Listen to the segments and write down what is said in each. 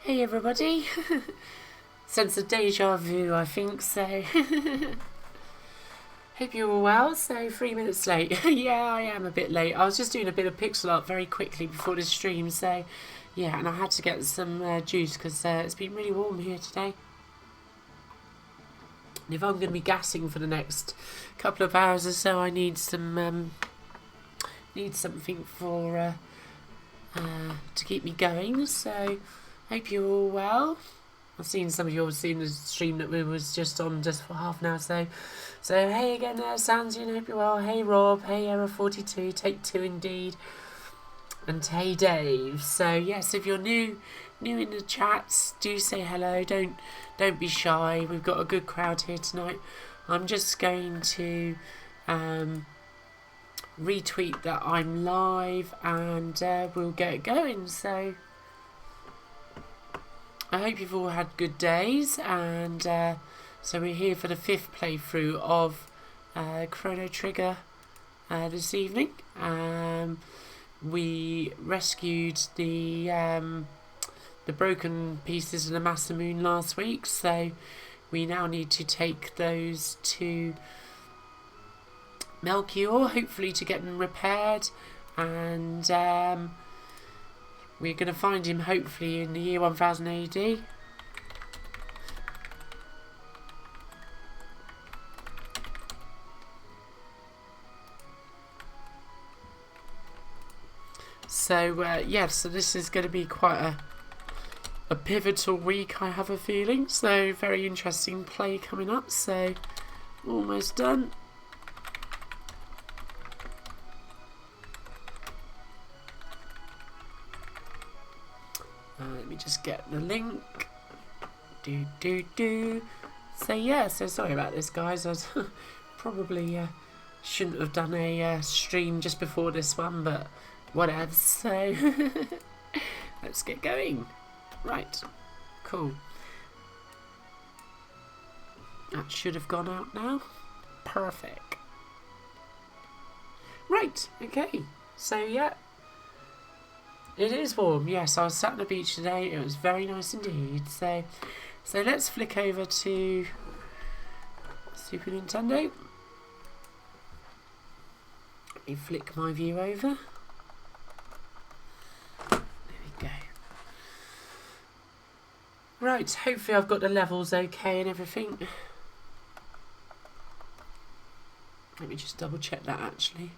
Hey everybody. Sense of deja vu, I think so. Hope you're all well. So 3 minutes late. Yeah, I am a bit late. I was just doing a bit of pixel art very quickly before this stream. So yeah, and I had to get some juice because it's been really warm here today. And if I'm going to be gassing for the next couple of hours or so, I need some need something for to keep me going. So hope you're all well. I've seen some of you have seen the stream that we was just on just for half an hour. So hey again there, Sandy, hope you're well. Hey Rob, hey Error42, take two indeed. And hey Dave. So yes, if you're new in the chats, do say hello. Don't be shy. We've got a good crowd here tonight. I'm just going to retweet that I'm live and we'll get it going. So I hope you've all had good days, and so we're here for the 5th playthrough of Chrono Trigger this evening. We rescued the broken pieces of the Masamune last week, so we now need to take those to Melchior, hopefully to get them repaired, and we're going to find him hopefully in the year 1000 AD. So yeah, so this is going to be quite a pivotal week, I have a feeling. So very interesting play coming up. So almost done. Let me just get the link. So yeah, so sorry about this, guys. I was probably shouldn't have done a stream just before this one, but whatever. So let's get going. Right, cool. That should have gone out now. Perfect. Right, okay. So yeah, it is warm. Yes, I was sat on the beach today. It was very nice indeed. So let's flick over to Super Nintendo. Let me flick my view over. There we go. Right, hopefully I've got the levels okay and everything. Let me just double check that actually.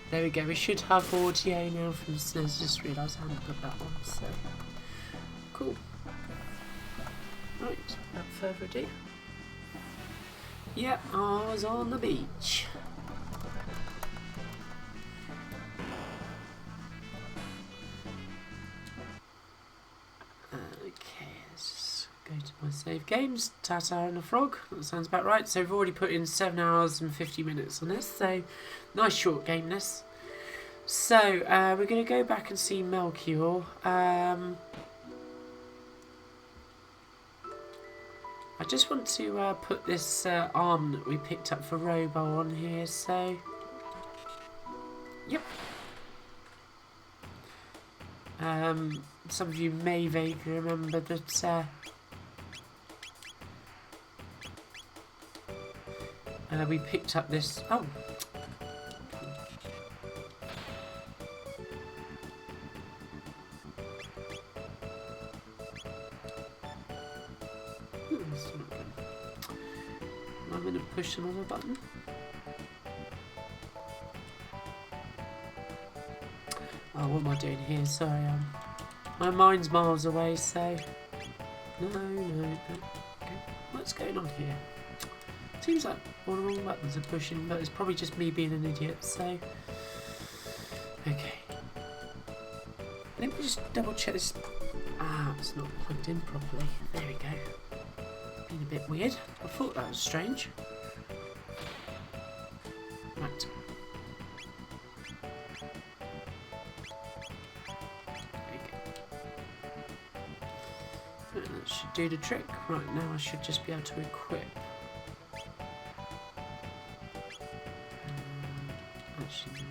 There we go, we should have audio now from SNES. Just realised I haven't got that one, so cool. Right, without further ado. Yep, I was on the beach. Okay, let's just go to my save games. Tata and a frog, that sounds about right. So we've already put in 7 hours and 50 minutes on this, so nice short game this. So we're going to go back and see Melchior. I just want to put this arm that we picked up for Robo on here, so yep. Some of you may vaguely remember that we picked up this. Oh. I'm going to push another button. Oh, what am I doing here? Sorry, my mind's miles away, so no. Okay. What's going on here? Seems like all the wrong buttons are pushing, but it's probably just me being an idiot, so okay. Let me just double check this. Ah, it's not plugged in properly. There we go. Been a bit weird. I thought that was strange. Right. There we go. should do the trick. Right, now I should just be able to equip. Actually,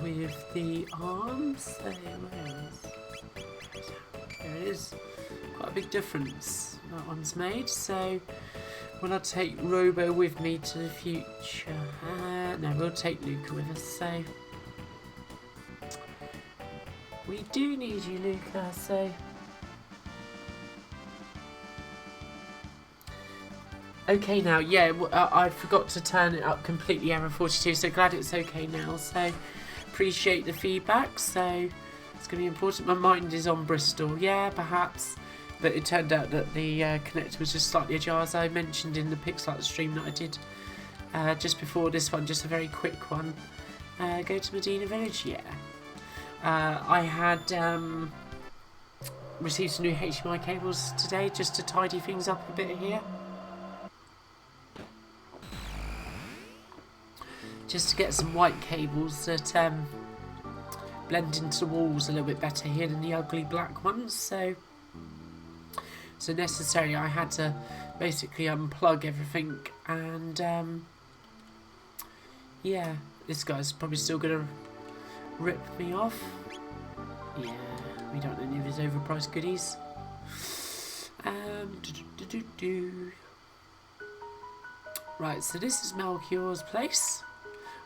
with the arms, so there it is. Quite a big difference that one's made. So will I take Robo with me to the future? No, we'll take Luca with us. So we do need you, Luca. So okay now. Yeah, I forgot to turn it up completely. Error 42. So glad it's okay now. So appreciate the feedback. So it's going to be important. My mind is on Bristol. Yeah, perhaps. But it turned out that the connector was just slightly ajar, as I mentioned in the Pixel stream that I did just before this one, just a very quick one. Go to Medina Village, yeah. I had received some new HDMI cables today just to tidy things up a bit here. Just to get some white cables that blend into the walls a little bit better here than the ugly black ones, so necessarily I had to basically unplug everything, and yeah, this guy's probably still gonna rip me off. Yeah, we don't need any of his overpriced goodies. Right, so this is Melchior's place.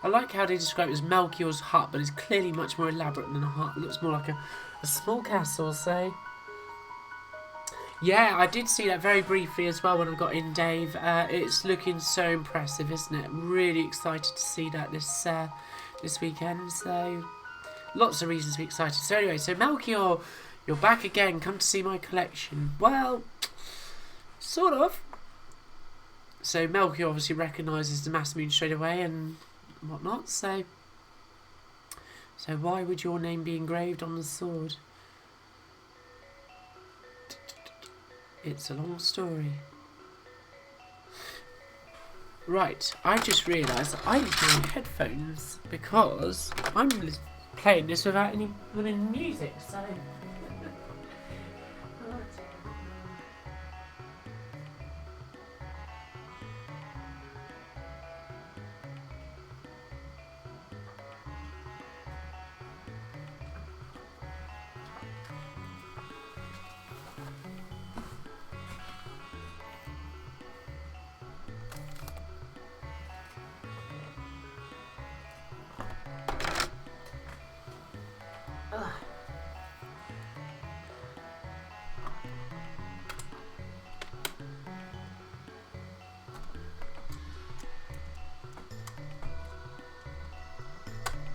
I like how they describe it as Melchior's hut, but it's clearly much more elaborate than a hut. It looks more like a small castle, so yeah, I did see that very briefly as well when I got in, Dave. It's looking so impressive, isn't it? Really excited to see that this weekend. So lots of reasons to be excited. So anyway, so Melchior, you're back again. Come to see my collection. Well, sort of. So Melchior obviously recognises the Masamune straight away and whatnot. So why would your name be engraved on the sword? It's a long story. Right, I just realised I need my headphones because I'm playing this without any music, so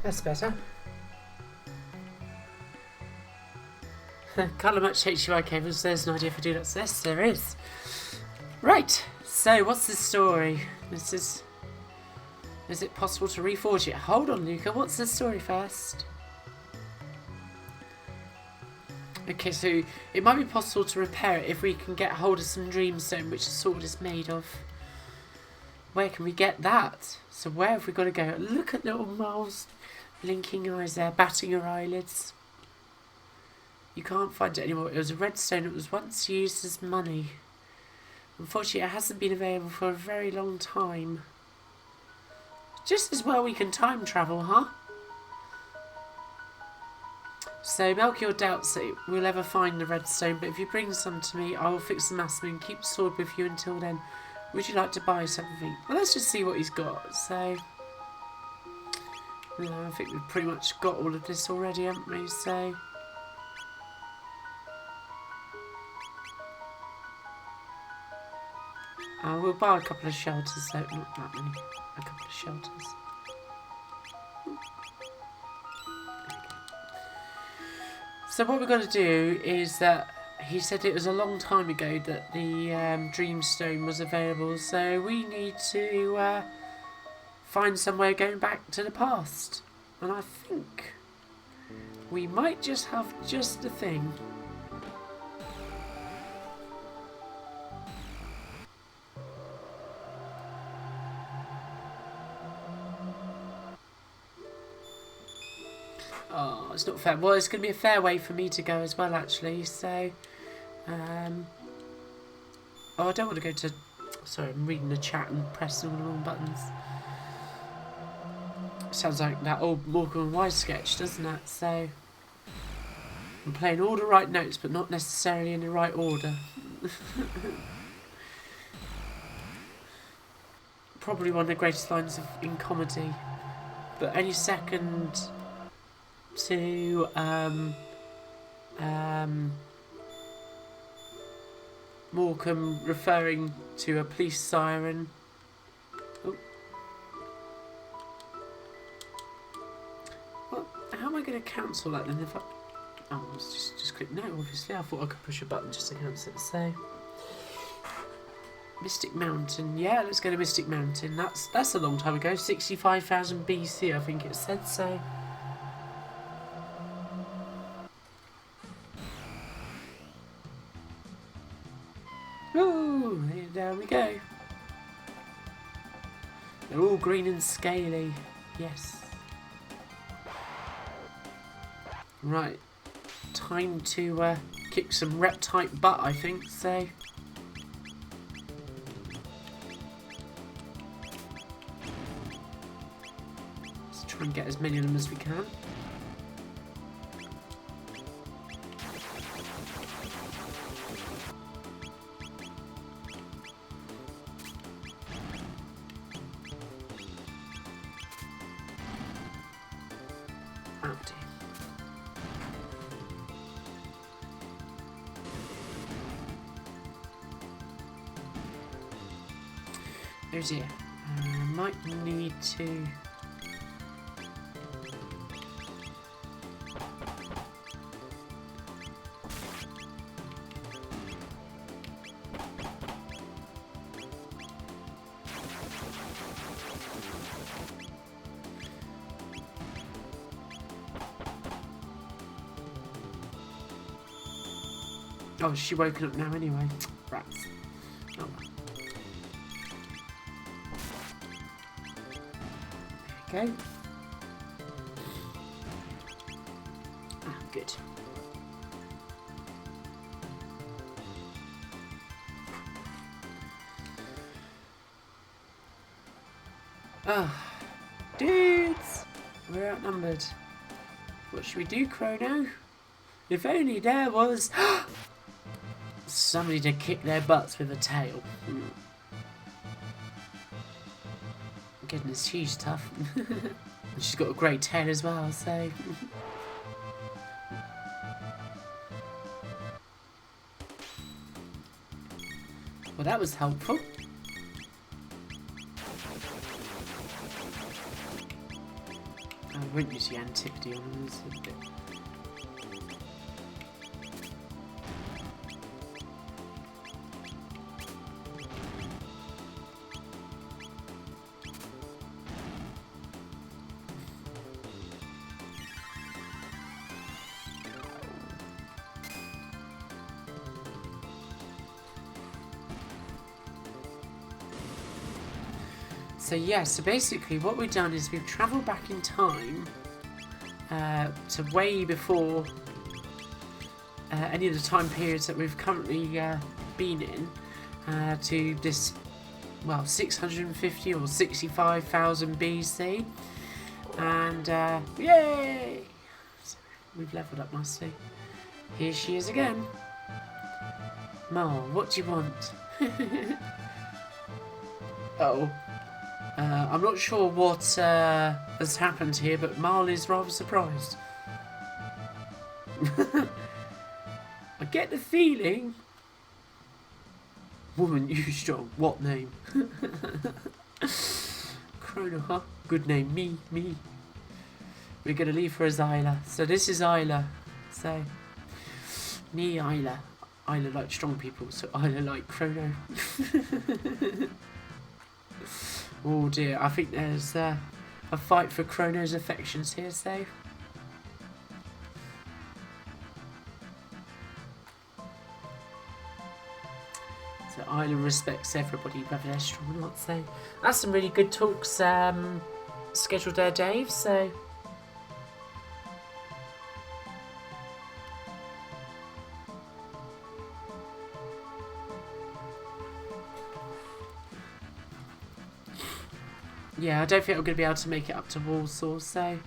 that's better. Can't have much HDMI cables, there's no idea if I do that. Yes, there is. Right, so what's the story? Is it possible to reforge it? Hold on, Luca, what's the story first? Okay, so it might be possible to repair it if we can get hold of some dreamstone, which the sword is made of. Where can we get that? So where have we got to go? Look at little Miles blinking eyes there, batting her eyelids. You can't find it anymore. It was a redstone that was once used as money. Unfortunately, it hasn't been available for a very long time. Just as well we can time travel, huh? So Melchior doubts that we'll ever find the redstone, but if you bring some to me, I will fix the Masamune and keep the sword with you until then. Would you like to buy something? Well, let's just see what he's got. So, you know, I think we've pretty much got all of this already, haven't we? So, we'll buy a couple of shelters, so not that many. A couple of shelters. So what we're going to do is that he said it was a long time ago that the Dreamstone was available, so we need to find somewhere going back to the past. And I think we might just have just the thing. Oh, it's not fair. Well, it's going to be a fair way for me to go as well, actually. So, oh, I don't want to go to... Sorry, I'm reading the chat and pressing all the wrong buttons. Sounds like that old Morgan and Wise sketch, doesn't it? So, I'm playing all the right notes, but not necessarily in the right order. Probably one of the greatest lines in comedy. But any second to Morecambe referring to a police siren. Oh. Well, how am I going to cancel that then? If I... Oh, let's just click no, obviously. I thought I could push a button just to cancel it. So, Mystic Mountain. Yeah, let's go to Mystic Mountain. That's a long time ago. 65,000 BC, I think it said so. Oh, there we go. They're all green and scaly. Yes. Right. Time to kick some rep-type butt, I think, so... Let's try and get as many of them as we can. Oh dear. Might need to... Oh, is she woken up now anyway? Rats. Oh well. Okay. Ah, good. Ah, dudes! We're outnumbered. What should we do, Chrono? If only there was somebody to kick their butts with a tail. Goodness, she's tough. And she's got a great tail as well, so... Well, that was helpful. I wouldn't use the antiquity on this a bit. So yeah, so basically what we've done is we've travelled back in time to way before any of the time periods that we've currently been in, to this, well, 650 or 65,000 BC, and yay! So we've levelled up nicely. Here she is again. Mal, what do you want? Oh. I'm not sure what has happened here, but Marl is rather surprised. I get the feeling... Woman, you strong. What name? Chrono, huh? Good name. Me. We're going to leave her as Isla. So this is Isla. So, me, Isla. Isla like strong people, so Isla like Chrono. Oh dear, I think there's a fight for Chrono's affections here, so... So Isla respects everybody, whether they're strong or not, so... That's some really good talks scheduled there, Dave, so... yeah, I don't think I'm going to be able to make it up to Warsaw, so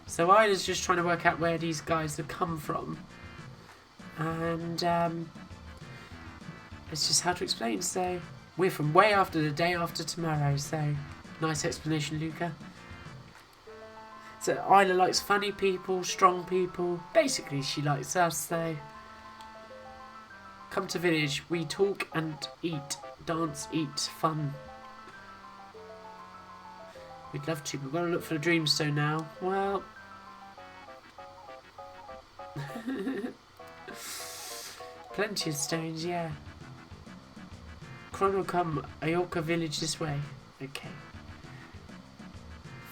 Isla's just trying to work out where these guys have come from. And it's just how to explain. So we're from way after the day after tomorrow. So nice explanation, Luca. So Isla likes funny people, strong people. Basically, she likes us. So come to village. We talk and eat, dance, eat, fun. We'd love to. We've got to look for the Dreamstone now. Well. Plenty of stones, yeah. Chrono, come Aoka village this way. Okay.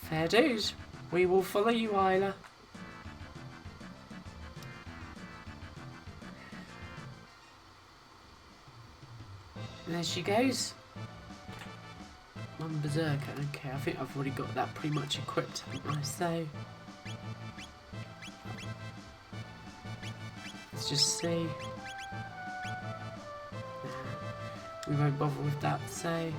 Fair dues. We will follow you, Isla. There she goes. One berserker. Okay, I think I've already got that pretty much equipped, haven't I? So let's just see. We won't bother with that, so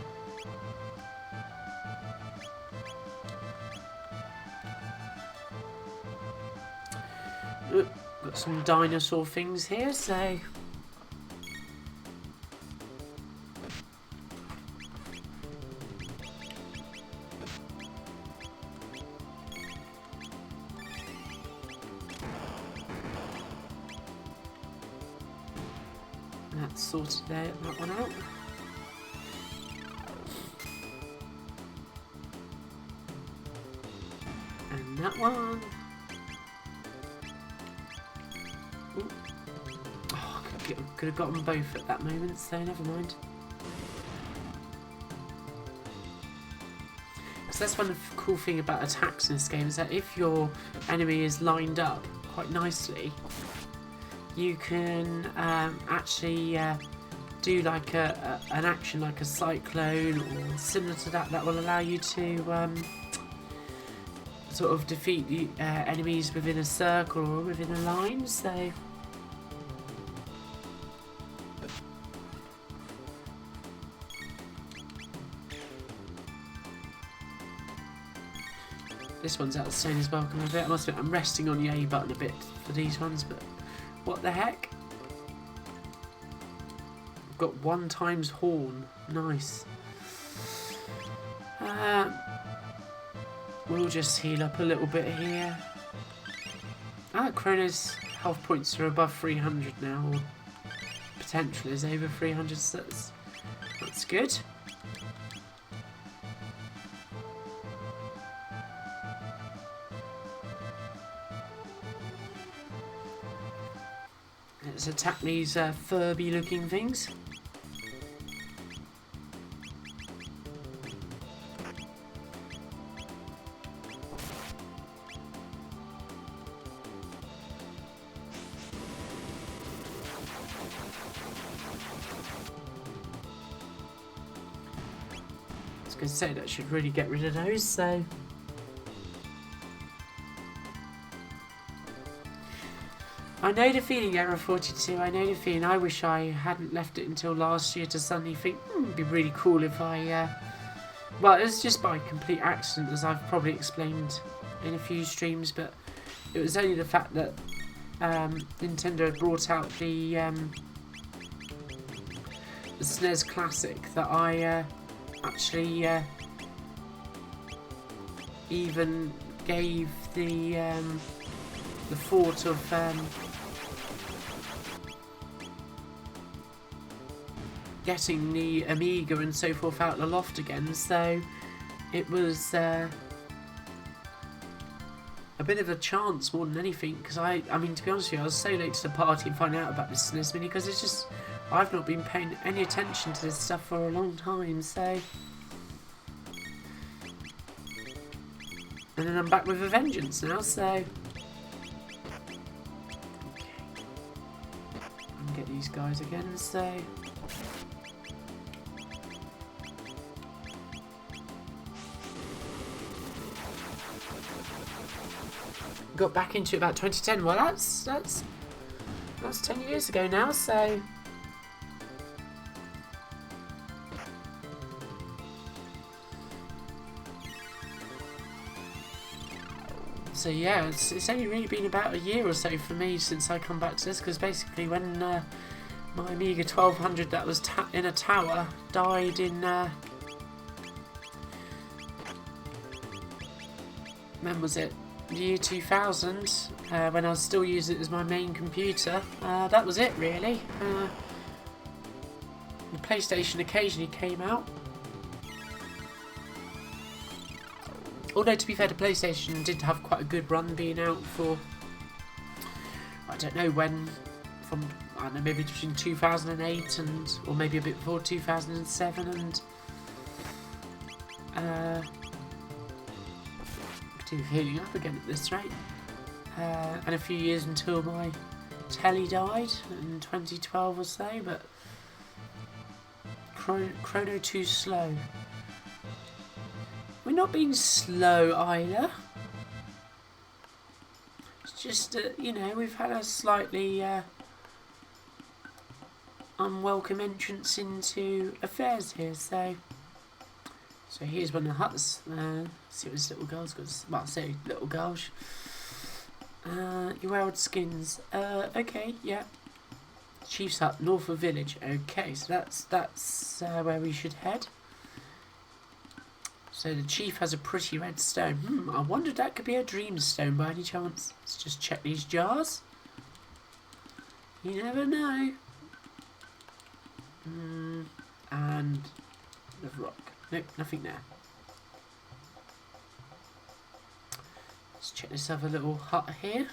got some dinosaur things here, so that's sorted there, that one out. And that one. Ooh. Oh, could have got them both at that moment, so never mind. Because that's one cool thing about attacks in this game, is that if your enemy is lined up quite nicely, you can actually do like an action like a cyclone or similar to that will allow you to sort of defeat the enemies within a circle or within a line. So this one's out of stone as well. Can I do it? I must admit, I'm resting on the A button a bit for these ones, but what the heck? I've got 1 times horn. Nice. We'll just heal up a little bit here. Chrono's health points are above 300 now, or potential is over 300, so that's good. Let's attack these Furby looking things. I was going to say that should really get rid of those, so I know the feeling, Error 42, I know the feeling. I wish I hadn't left it until last year to suddenly think, it'd be really cool if I, well, it was just by complete accident, as I've probably explained in a few streams, but it was only the fact that Nintendo had brought out the SNES Classic that I actually even gave the thought of getting the Amiga and so forth out the loft again, so it was a bit of a chance more than anything, because I mean, to be honest with you, I was so late to the party and finding out about this SNES Mini, because it's just, I've not been paying any attention to this stuff for a long time, so. And then I'm back with a vengeance now, so. Okay. And get these guys again, so. Got back into it about 2010. Well, that's 10 years ago now, so. So yeah, it's only really been about a year or so for me since I come back to this, because basically when my Amiga 1200 that was in a tower died in when was it? The year 2000, when I was still using it as my main computer. That was it really. The PlayStation occasionally came out. Although to be fair, the PlayStation did have quite a good run being out for, I don't know when, from, I don't know, maybe between 2008 and, or maybe a bit before 2007 and, heating up again at this rate. And a few years until my telly died in 2012 or so, but Chrono too slow. We're not being slow either. It's just that, you know, we've had a slightly unwelcome entrance into affairs here, so here's one of the huts. See what this little girl's got. Well, I say little girls. Your old skins. Okay, yeah. Chief's hut, north of village. Okay, so that's where we should head. So the chief has a pretty red stone. I wonder if that could be a dream stone by any chance. Let's just check these jars. You never know. And the rock. Nope, nothing there. Let's check this other little hut here.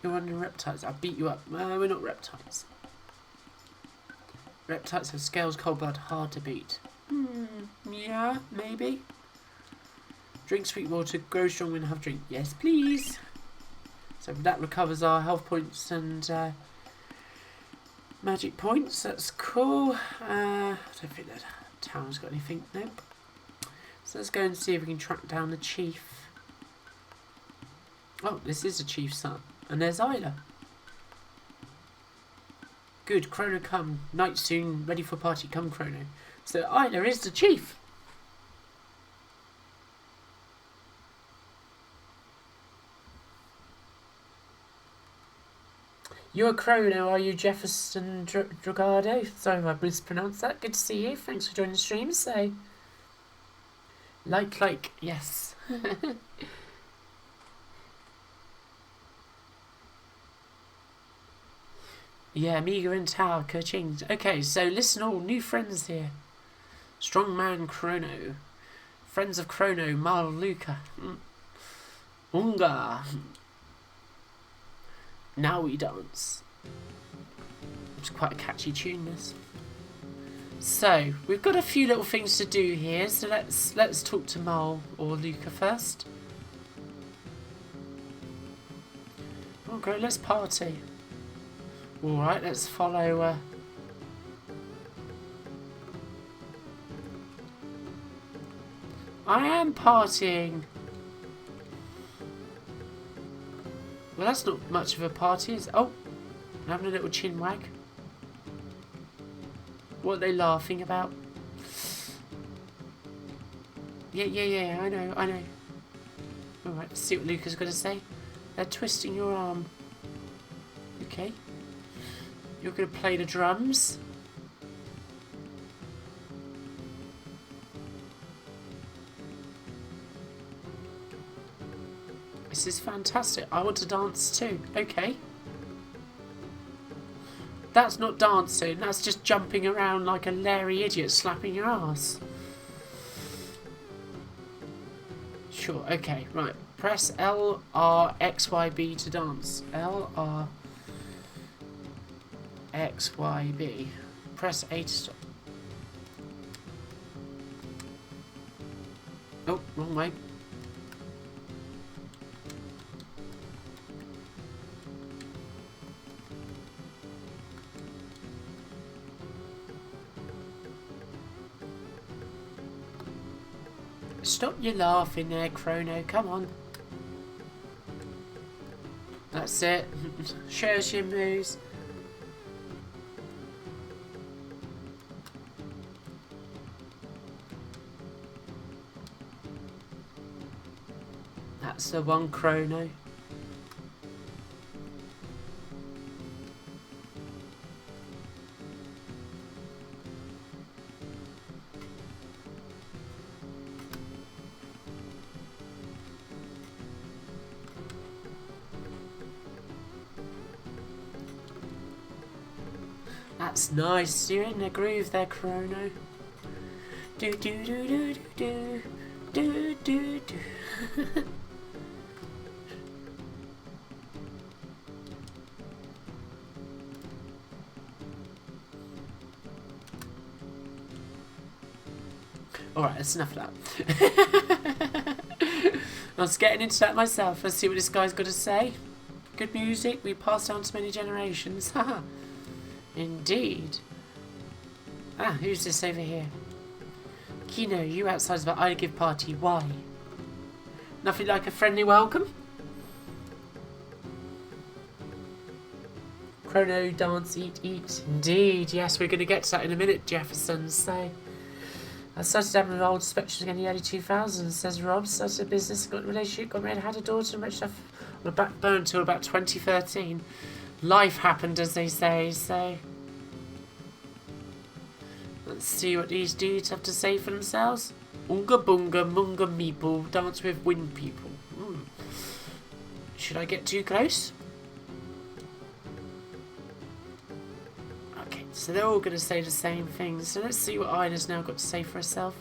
You're under reptiles. I'll beat you up. We're not reptiles. Reptiles have scales, cold blood, hard to beat. Yeah, maybe. Drink sweet water, grow strong when have drink. Yes, please. So that recovers our health points and magic points. That's cool. I don't think that town's got anything. Nope. So let's go and see if we can track down the chief. Oh, this is the chief's son. And there's Isla. Good, Chrono come. Night soon, ready for party, come Chrono. So Isla is the chief. You're Chrono, are you Jefferson Dragado? Sorry if I mispronounced that. Good to see you. Thanks for joining the stream. So, like, yes. Yeah, Amiga and Tower, ka-ching. Okay, so listen all, new friends here. Strongman Chrono. Friends of Chrono, Mal Luca. Unga. Now we dance. It's quite a catchy tune, this. So, we've got a few little things to do here, so let's talk to Mal or Luca first. Okay, let's party. Alright, let's follow I am partying. Well, that's not much of a party, is it? Oh, I'm having a little chin wag. What are they laughing about? Yeah, I know. Alright, let's see what Luca's got to say. They're twisting your arm. Okay. You're going to play the drums. This is fantastic. I want to dance too. Okay. That's not dancing. That's just jumping around like a leery idiot slapping your ass. Sure. Okay. Right. Press L, R, X, Y, B to dance. L, R, X, Y, B. Press A to stop. Oh, wrong way. Stop your laughing there, Chrono. Come on. That's it. Show us your moves. That's the one, Chrono. That's nice. You're in the groove there, Chrono. Do do do do do do do do. Alright, that's enough of that. I was getting into that myself. Let's see what this guy's got to say. Good music, we passed down to many generations. Haha. Indeed. Ah, who's this over here? Kino, you outside of our give party. Why? Nothing like a friendly welcome? Chrono, dance, eat, eat. Indeed, yes, we're going to get to that in a minute, Jefferson. So, I started having an old spectrum in the early 2000s, says Rob. Started a business, got a relationship, got married, had a daughter, and much stuff on the back burner until about 2013. Life happened, as they say, so... Let's see what these dudes have to say for themselves. Unga bunga munga meeple, dance with wind people. Should I get too close? Okay, so they're all going to say the same thing. So let's see what Ida's now got to say for herself.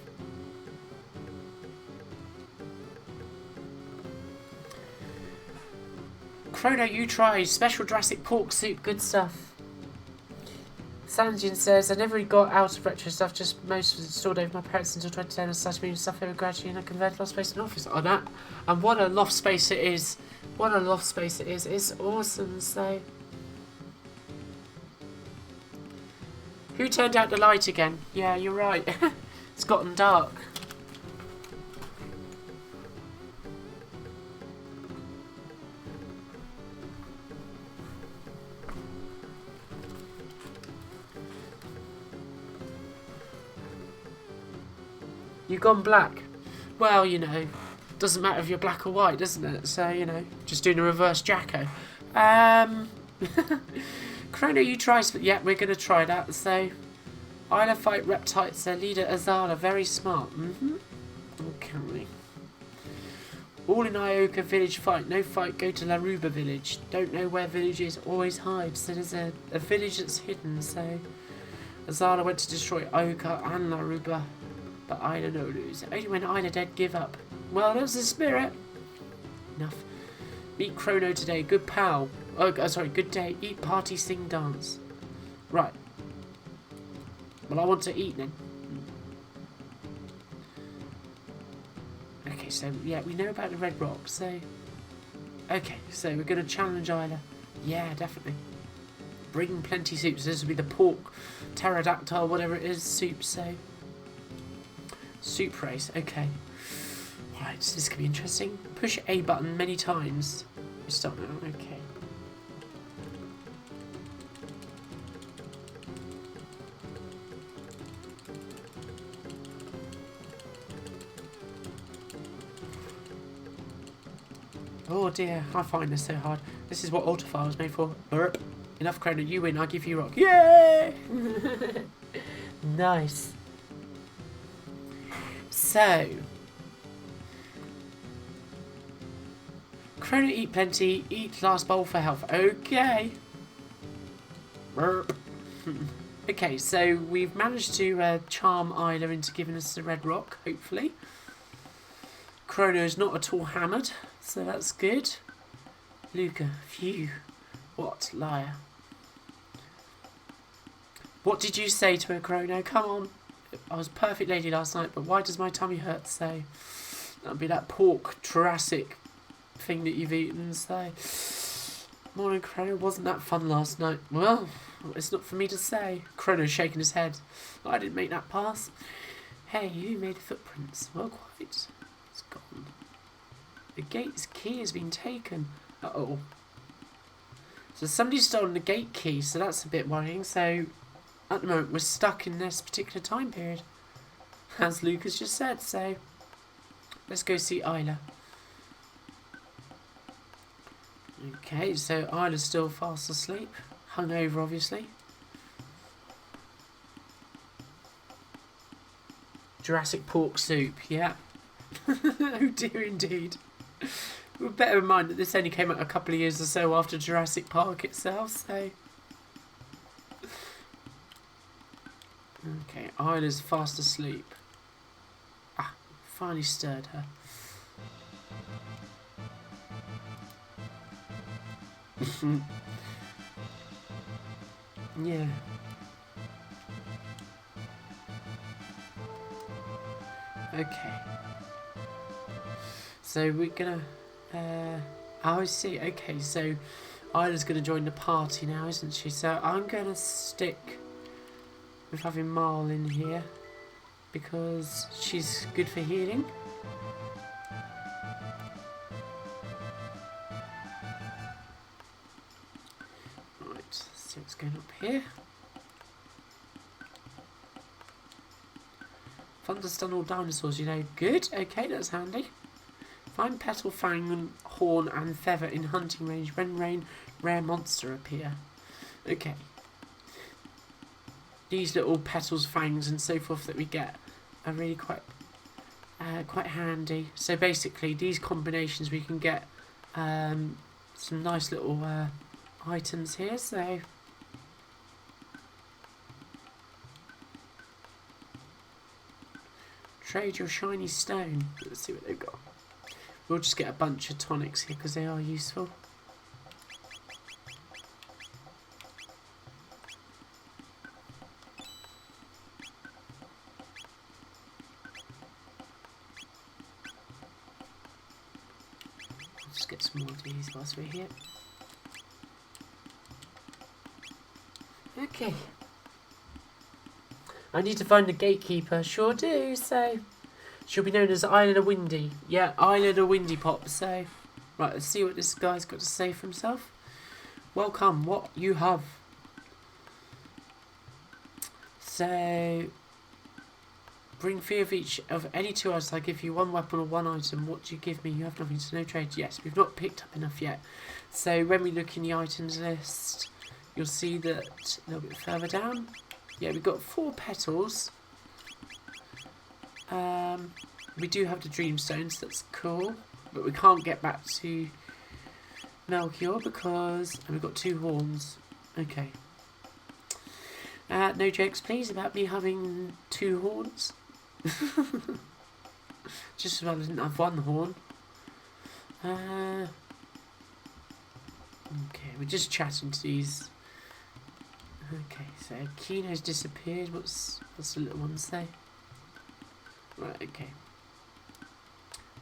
Chrono, you try. Special Jurassic pork soup. Good stuff. Sanjin says, I never really got out of retro stuff, just most was installed over my parents until 2010. I started moving stuff over gradually and I converted loft space to an office. Oh, that. And what a loft space it is. What a loft space it is. It's awesome, so. Who turned out the light again? Yeah, you're right. It's gotten dark. You've gone black. Well, you know, doesn't matter if you're black or white, doesn't it? So, you know, just doing a reverse Jacko. Chrono, you try. Yeah, we're going to try that. So, Isla fight reptiles. Their leader, Azala, very smart. Okay. All in Ioka village fight. No fight, go to Laruba village. Don't know where village is, always hide. So there's a village that's hidden. So, Azala went to destroy Ioka and Laruba. But Ida no lose. Only when Ida dead give up. Well, that's the spirit. Enough. Meet Chrono today. Good pal. Oh, sorry. Good day. Eat, party, sing, dance. Right. Well, I want to eat then. Okay, so, yeah, we know about the Red Rock, so... Okay, so we're going to challenge Isla. Yeah, definitely. Bring plenty soups. This will be the pork, pterodactyl, whatever it is, soup, so... Soup race, okay. Right, so this could be interesting. Push A button many times. Stop now, okay. Oh dear, I find this so hard. This is what Ultrafire was made for. Burp. Enough Chrono, you win, I give you rock. Yay! Nice. So, Chrono, eat plenty, eat last bowl for health. Okay. Burp. Okay, so we've managed to charm Isla into giving us the red rock, hopefully. Chrono's not at all hammered, so that's good. Luca, phew. What, liar. What did you say to her, Chrono? Come on. I was a perfect lady last night, but why does my tummy hurt so? That'll be that pork Jurassic thing that you've eaten, so... Morning, Chrono. Wasn't that fun last night? Well, it's not for me to say. Chrono's shaking his head. I didn't make that pass. Hey, you made footprints. Well, quite. It's gone. The gate's key has been taken. Uh-oh. So somebody's stolen the gate key, so that's a bit worrying, so... At the moment, we're stuck in this particular time period, as Lucas just said, so let's go see Isla. Okay, so Isla's still fast asleep. Hungover, obviously. Jurassic pork soup, yeah. Oh dear, indeed. Well, bear in mind that this only came out a couple of years or so after Jurassic Park itself, so... Okay, Isla's fast asleep. Ah, finally stirred her. Yeah. Okay. So we're gonna... oh, I see. Okay, so Isla's gonna join the party now, isn't she? So I'm gonna stick with having Marl in here because she's good for healing. Right, let's see what's going up here. Thunderstun all dinosaurs, you know. Good, okay, that's handy. Find petal, fang, horn and feather in hunting range when rare monster appear. Okay. These little petals, fangs and so forth that we get are really quite handy. So basically these combinations we can get some nice little items here. So trade your shiny stone. Let's see what they've got. We'll just get a bunch of tonics here because they are useful. Let's get some more of these whilst we're here. Okay. I need to find the gatekeeper. Sure do. So she'll be known as Isla Windy. Yeah, Isla Windy Pop. So right, let's see what this guy's got to say for himself. Welcome. What you have? So bring 3 of each of any 2 items. I give you 1 weapon or 1 item. What do you give me? You have nothing, so no trade. Yes, we've not picked up enough yet. So when we look in the items list, you'll see that a little bit further down. Yeah, we've got 4 petals. We do have the dreamstones. That's cool, but we can't get back to Melchior because we've got 2 horns. Okay. No jokes, please, about me having 2 horns. Just as well I didn't have 1 horn. Okay, we're just chatting to these. Okay, so Kino's disappeared. What's the little one say? Right, okay.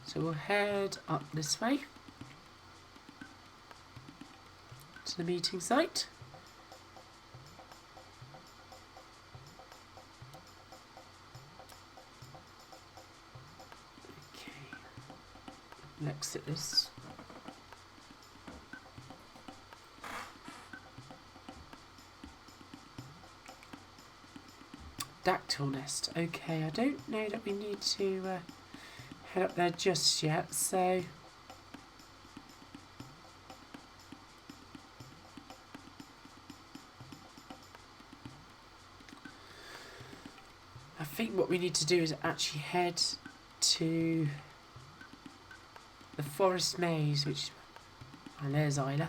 So we'll head up this way to the meeting site. We'll exit this. Dactyl nest. Okay, I don't know that we need to head up there just yet, so I think what we need to do is actually head to the forest maze, which... And there's Isla.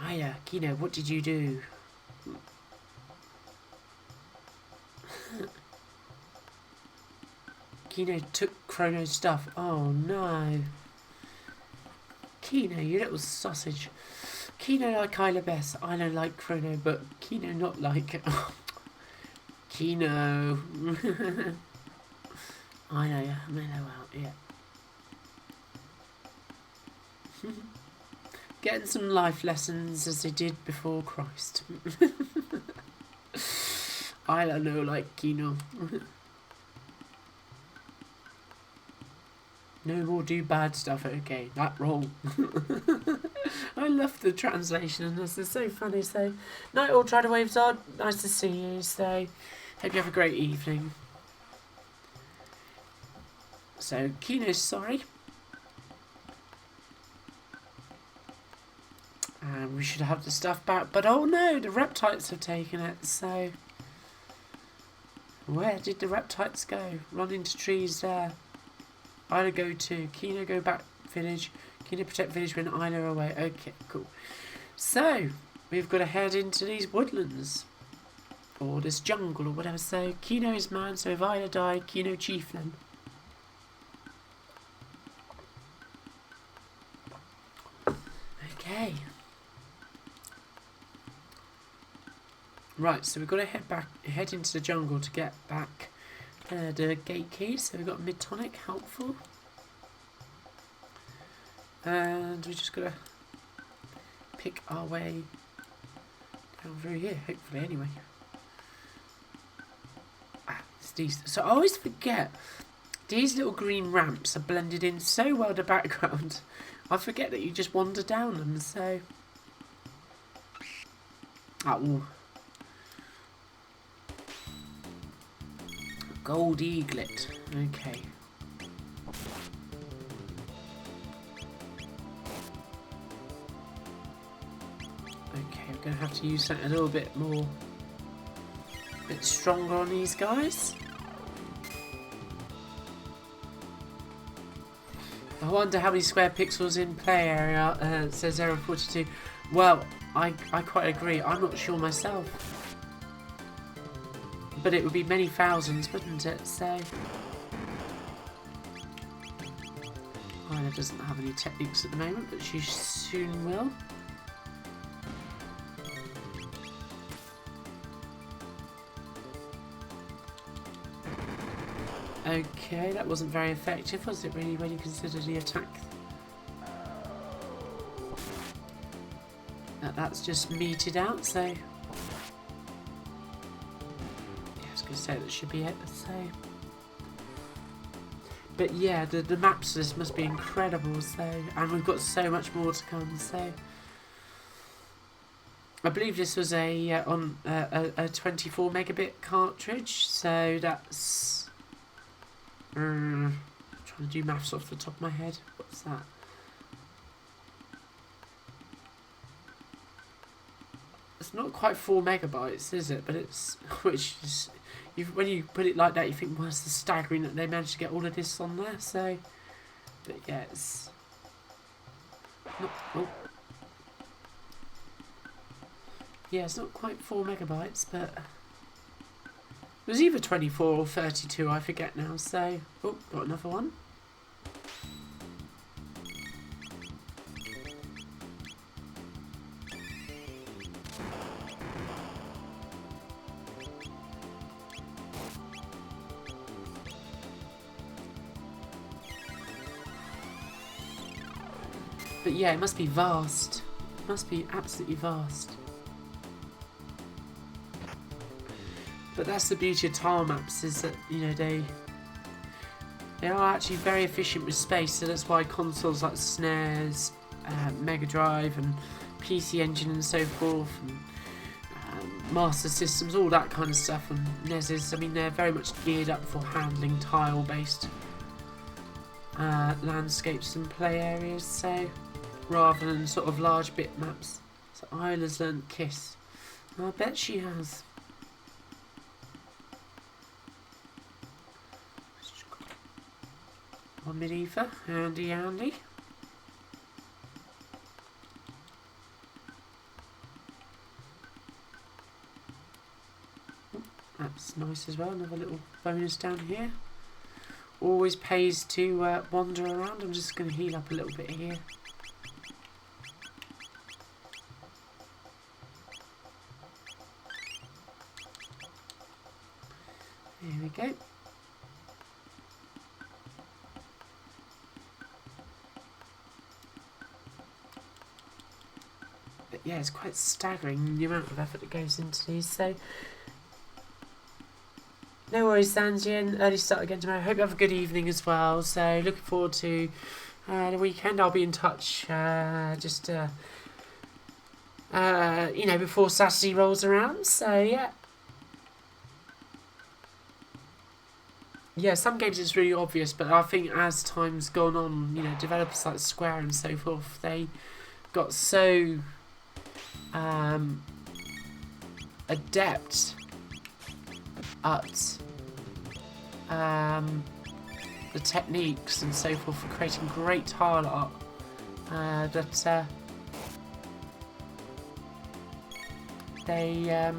Hiya, Kino, what did you do? Kino took Chrono's stuff. Oh no. Kino, you little sausage. Kino like Isla best. Isla like Chrono, but Kino not like... Kino. I know, yeah. Mellow out, yeah. Getting some life lessons as they did before Christ. I don't know, like Kino. No more do bad stuff, okay, that wrong. I love the translation and this is so funny. So, night all Trader Waves on. Nice to see you. So, hope you have a great evening. So Kino's sorry. And we should have the stuff back. But oh no, the reptiles have taken it. So where did the reptiles go? Run into trees there. Isla go to. Kino go back village. Kino protect village when Isla are away. Okay, cool. So we've got to head into these woodlands. Or this jungle or whatever. So Kino is man, so if Isla died, Kino chieftain. Okay. Right, so we've got to head into the jungle to get back the gate keys. So we've got mid-tonic, helpful. And we just got to pick our way down through here, hopefully, anyway. It's these. So I always forget, these little green ramps are blended in so well the background. I forget that you just wander down them, so... Oh. Gold eaglet. Okay. Okay, I'm going to have to use something a little bit more... a bit stronger on these guys. I wonder how many square pixels in play area, says Error42. Well, I quite agree. I'm not sure myself. But it would be many thousands, wouldn't it? So... Isla doesn't have any techniques at the moment, but she soon will. Okay, that wasn't very effective, was it really, when you consider the attack? That's just meted out, so... Yeah, I was going to say that should be it, so... But yeah, the maps list must be incredible, so... And we've got so much more to come, so... I believe this was a 24 megabit cartridge, so that's... trying to do maths off the top of my head. What's that? It's not quite 4 megabytes, is it? But it's... Which is... when you put it like that, you think, well, it's staggering that they managed to get all of this on there, so... But yeah, it's... Not, oh. Yeah, it's not quite 4 megabytes, but... It was either 24 or 32, I forget now, so... Oh, got another one. But yeah, it must be vast. It must be absolutely vast. But that's the beauty of tile maps, is that, you know, they are actually very efficient with space, so that's why consoles like SNES, Mega Drive and PC Engine and so forth, and Master Systems, all that kind of stuff, and NESs, I mean, they're very much geared up for handling tile-based landscapes and play areas, so rather than sort of large bit maps. So Isla's learnt Kiss. I bet she has. One mid-ether, handy handy. That's nice as well, another little bonus down here. Always pays to wander around. I'm just going to heal up a little bit here. There we go. But yeah, it's quite staggering the amount of effort that goes into these, so no worries, Sanjian. Early start again tomorrow. Hope you have a good evening as well. So looking forward to the weekend. I'll be in touch just you know, before Saturday rolls around. So yeah. yeah, some games it's really obvious, but I think as time's gone on, you know, developers like Square and so forth, they got so adept at the techniques and so forth for creating great tile art that they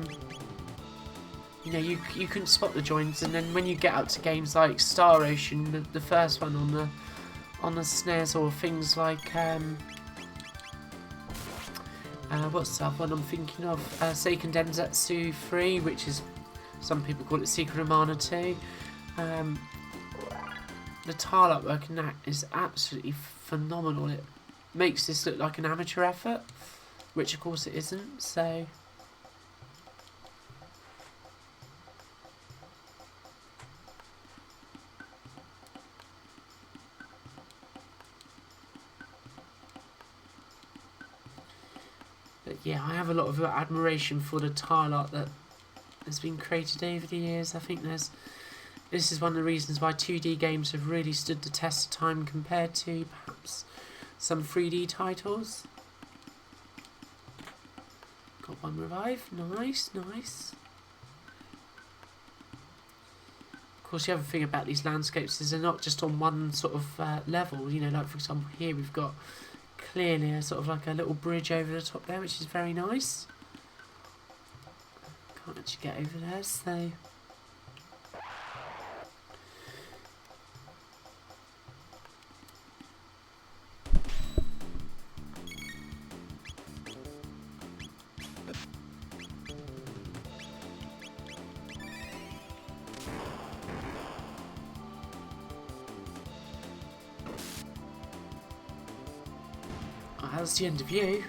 you know, you couldn't spot the joins, and then when you get up to games like Star Ocean, the first one on the SNES, or things like what's the other one I'm thinking of? Seiken Densetsu 3, which is, some people call it Secret of Mana 2. The tile artwork in that is absolutely phenomenal. It makes this look like an amateur effort, which of course it isn't, so... But yeah, I have a lot of admiration for the tile art that has been created over the years. I think this is one of the reasons why 2D games have really stood the test of time compared to perhaps some 3D titles. Got one revive, nice, nice. Of course, the other thing about these landscapes is they're not just on one sort of level. You know, like for example here we've got clearly a sort of like a little bridge over the top there, which is very nice. Can't actually get over there, so... That's the end of you.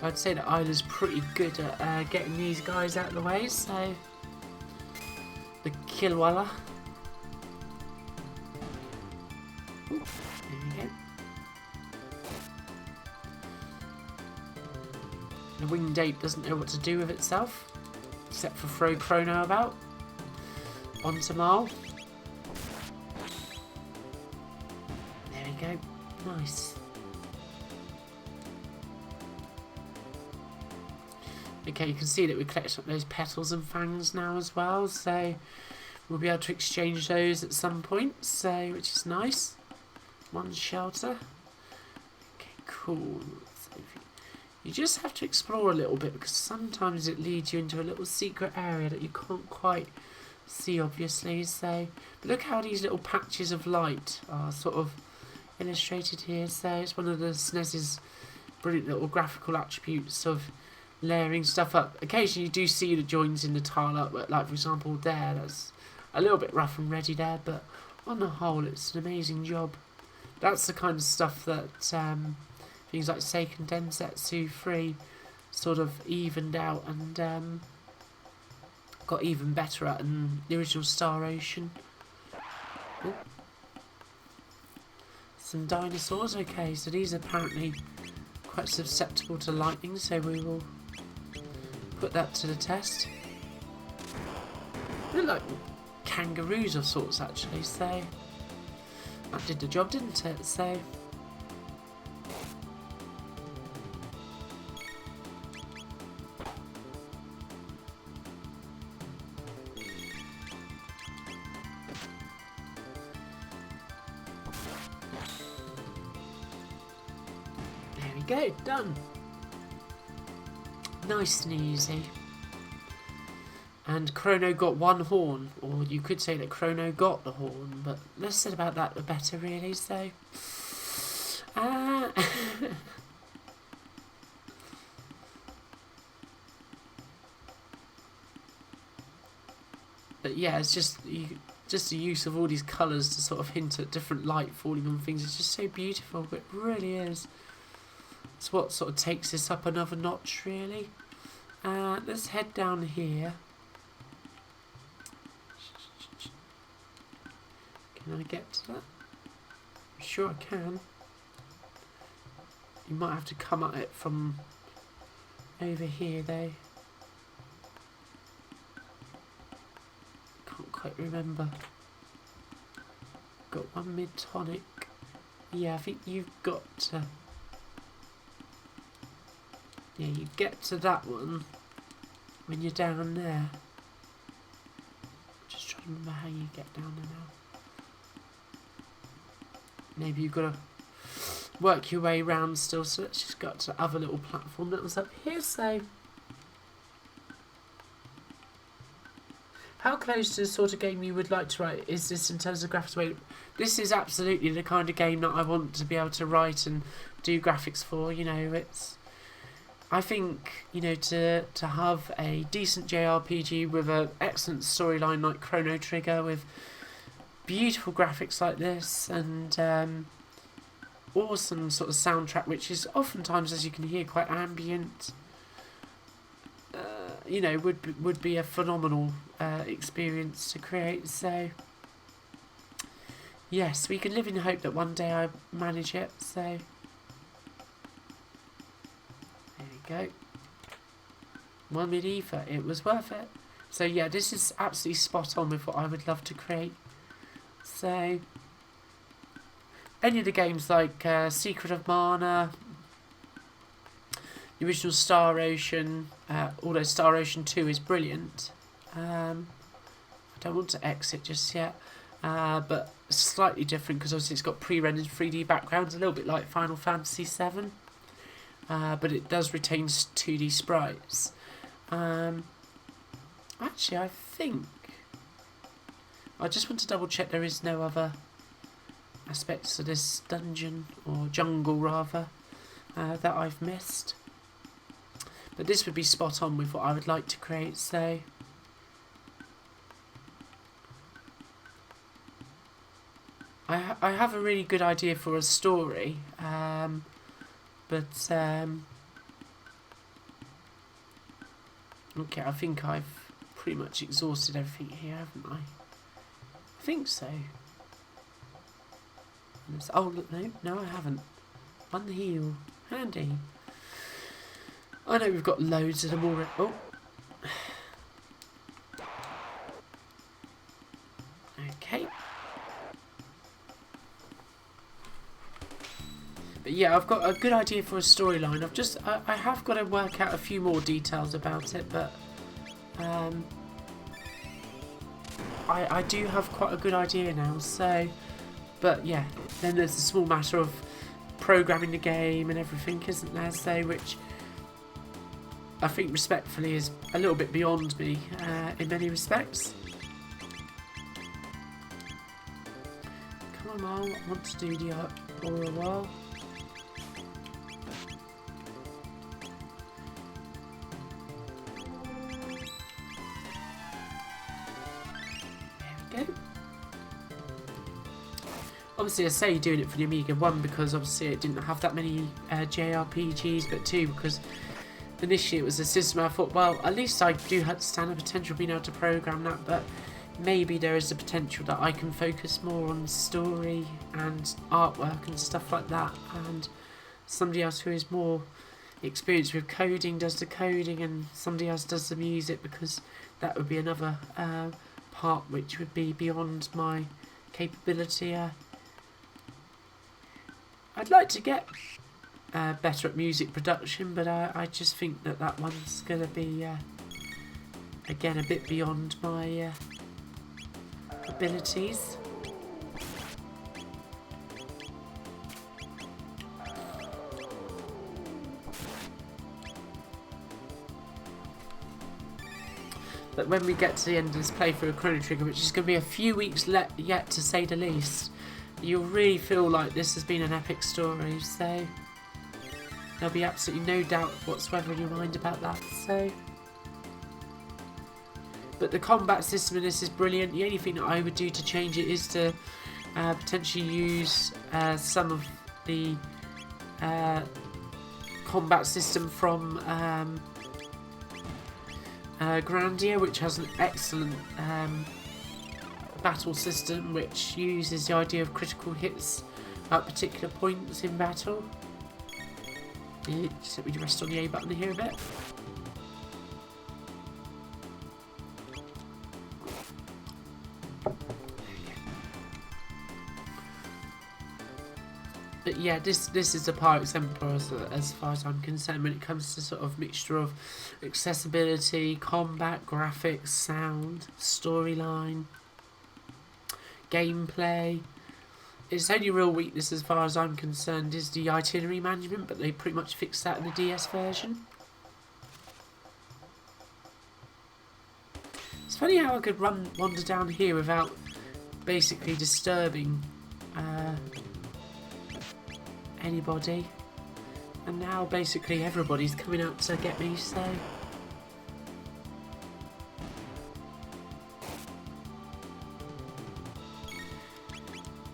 I'd say that Isla's pretty good at getting these guys out of the way, so... The Killwalla. Ooh, there we go. The winged ape doesn't know what to do with itself, except for throw Chrono about. Onto Marl. There we go. Nice. Okay, you can see that we collected up those petals and fangs now as well, so we'll be able to exchange those at some point, so which is nice. One shelter. Okay, cool. So you just have to explore a little bit, because sometimes it leads you into a little secret area that you can't quite see, obviously. So, but look how these little patches of light are sort of illustrated here. So it's one of the SNES's brilliant little graphical attributes of layering stuff up. Occasionally you do see the joins in the tile up, like for example there, that's a little bit rough and ready there, but on the whole it's an amazing job. That's the kind of stuff that things like Seiken Densetsu 3 sort of evened out and got even better at than the original Star Ocean. Ooh. Some dinosaurs, okay, so these are apparently quite susceptible to lightning, so we will put that to the test. They look like kangaroos of sorts actually, so that did the job, didn't it? So there we go, done. Nice and easy. And Chrono got one horn, or you could say that Chrono got the horn, but less said about that the better, really, so... But yeah, it's just the use of all these colours to sort of hint at different light falling on things. It's just so beautiful, it really is. It's what sort of takes this up another notch, really. Let's head down here. Can I get to that? I'm sure I can. You might have to come at it from over here though. Can't quite remember. Got one mid-tonic. Yeah, I think you've got to... Yeah, you get to that one when you're down there. Just trying to remember how you get down there now. Maybe you've got to work your way round still, so let's just go to the other little platform that was up here. So, how close to the sort of game you would like to write is this in terms of graphics? This is absolutely the kind of game that I want to be able to write and do graphics for. You know, it's... I think, you know, to have a decent JRPG with an excellent storyline like Chrono Trigger, with beautiful graphics like this, and awesome sort of soundtrack, which is oftentimes, as you can hear, quite ambient, you know, would be a phenomenal experience to create. So, yes, we can live in hope that one day I manage it. So... go. 1 mid ether, it was worth it. So yeah, this is absolutely spot on with what I would love to create. So any of the games like Secret of Mana, the original Star Ocean, although Star Ocean 2 is brilliant. I don't want to exit just yet, but slightly different because obviously it's got pre-rendered 3D backgrounds, a little bit like Final Fantasy 7. But it does retain 2D sprites. Actually, I think... I just want to double check there is no other aspects of this dungeon, or jungle rather, that I've missed. But this would be spot on with what I would like to create, so... I have a really good idea for a story, but, okay, I think I've pretty much exhausted everything here, haven't I? I think so. Oh, look, no, I haven't. One heal. Handy. I know we've got loads of them already. Oh. Okay. But yeah, I've got a good idea for a storyline. I have got to work out a few more details about it, but I do have quite a good idea now. So, but yeah, then there's a small matter of programming the game and everything, isn't there? So, which I think respectfully is a little bit beyond me in many respects. Come on, Mal, I want to do the aura wall. Obviously, I say doing it for the Amiga, one, because obviously it didn't have that many JRPGs, but two, because initially it was a system I thought, well, at least I do stand a potential of being able to program that, but maybe there is a potential that I can focus more on story and artwork and stuff like that, and somebody else who is more experienced with coding does the coding, and somebody else does the music, because that would be another part which would be beyond my capability. I'd like to get better at music production, but I just think that one's going to be, again, a bit beyond my abilities. But when we get to the end of this playthrough of Chrono Trigger, which is going to be a few weeks yet to say the least, you'll really feel like this has been an epic story, so there'll be absolutely no doubt whatsoever in your mind about that. So, but the combat system in this is brilliant. The only thing that I would do to change it is to potentially use some of the combat system from Grandia, which has an excellent battle system which uses the idea of critical hits at particular points in battle. Just let me rest on the A button here a bit. But yeah, this is a par exemplar as far as I'm concerned when it comes to sort of mixture of accessibility, combat, graphics, sound, storyline, gameplay. Its only real weakness as far as I'm concerned is the itinerary management, but they pretty much fixed that in the DS version. It's funny how I could wander down here without basically disturbing anybody, and now basically everybody's coming out to get me, so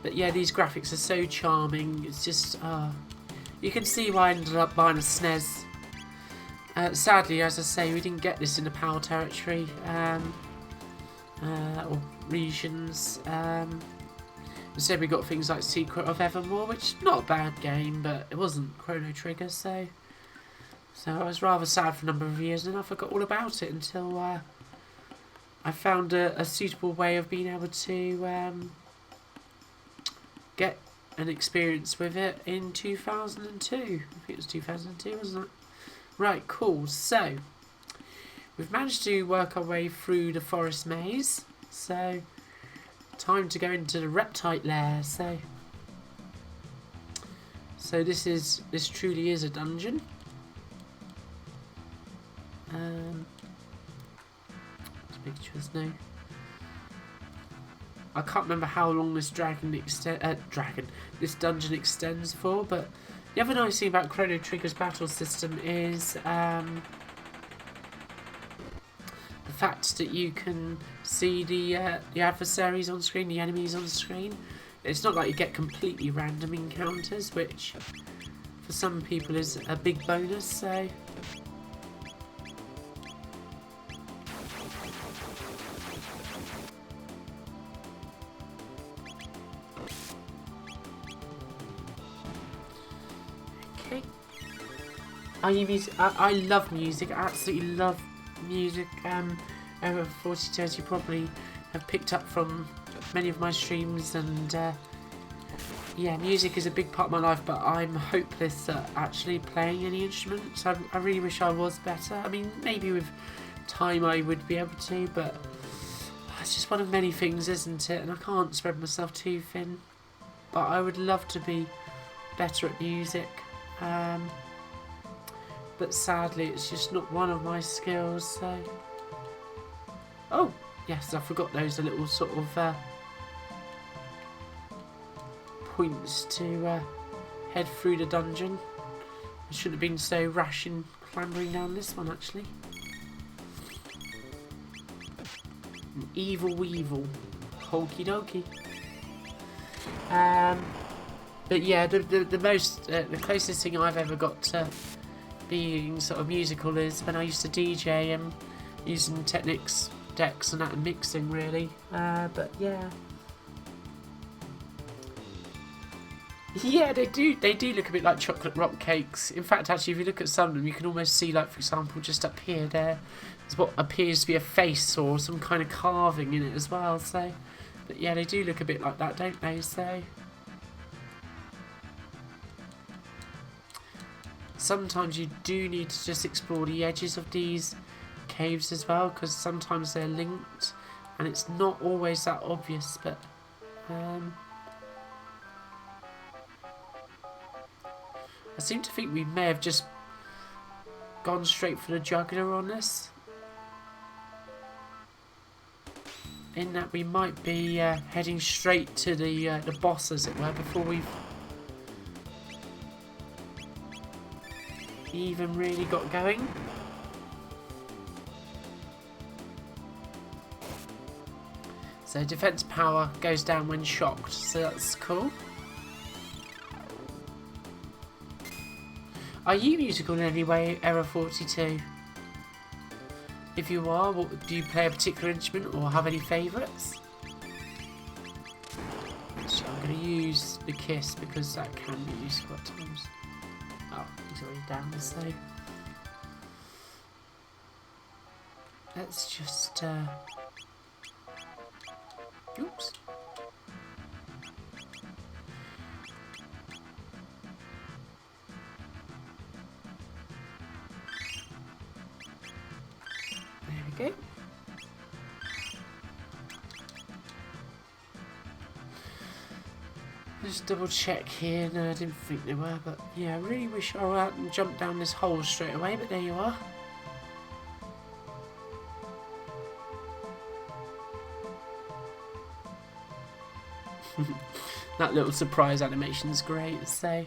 but yeah, these graphics are so charming. It's just you can see why I ended up buying a SNES. Sadly, as I say, we didn't get this in the PAL territory or regions. Instead we got things like Secret of Evermore, which is not a bad game, but it wasn't Chrono Trigger, so I was rather sad for a number of years, and I forgot all about it until I found a suitable way of being able to get an experience with it in 2002. I think it was 2002, wasn't it? Right, cool. So we've managed to work our way through the forest maze, so time to go into the reptile lair. So this truly is a dungeon. Pictures now. I can't remember how long this dungeon extends for, but the other nice thing about Chrono Trigger's battle system is the fact that you can see the adversaries on screen, the enemies on screen. It's not like you get completely random encounters, which for some people is a big bonus. So okay, I love music. I absolutely love music. Over 42, as you probably have picked up from many of my streams, and yeah, music is a big part of my life, but I'm hopeless at actually playing any instruments. I really wish I was better. I mean, maybe with time I would be able to, but it's just one of many things, isn't it? And I can't spread myself too thin, but I would love to be better at music, but sadly it's just not one of my skills. So oh yes, I forgot those are little sort of points to head through the dungeon. I shouldn't have been so rash in clambering down this one, actually. An evil weevil. Okie dokie. But yeah, the closest thing I've ever got to being sort of musical is when I used to DJ and using Technics decks and that and mixing, really. But yeah. Yeah, they do look a bit like chocolate rock cakes. In fact, actually, if you look at some of them, you can almost see, like, for example, just up here, there's what appears to be a face or some kind of carving in it as well. So, but yeah, they do look a bit like that, don't they? So sometimes you do need to just explore the edges of these caves as well, because sometimes they're linked and it's not always that obvious. But I seem to think we may have just gone straight for the jugular on this, in that we might be heading straight to the boss, as it were, before we've even really got going. So defense power goes down when shocked, so that's cool. Are you musical in any way, Error 42? If you are, do you play a particular instrument or have any favourites? So I'm going to use the kiss because that can be useful at times. Oh, he's already down, so let's just oops. There we go. Just double check here. No, I didn't think they were, but yeah, I really wish I hadn't jumped down this hole straight away, but there you are. That little surprise animation's great, so.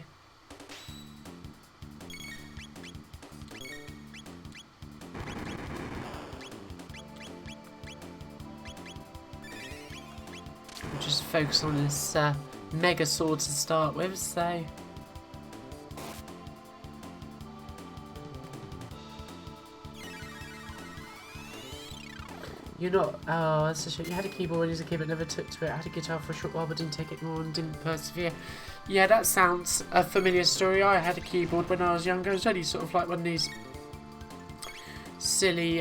We'll just focus on this mega sword to start with, so. You're not. Oh, that's a shame. You had a keyboard when you was a kid but never took to it. I had a guitar for a short while but didn't take it more and didn't persevere. Yeah, that sounds a familiar story. I had a keyboard when I was younger. It was only sort of like one of these silly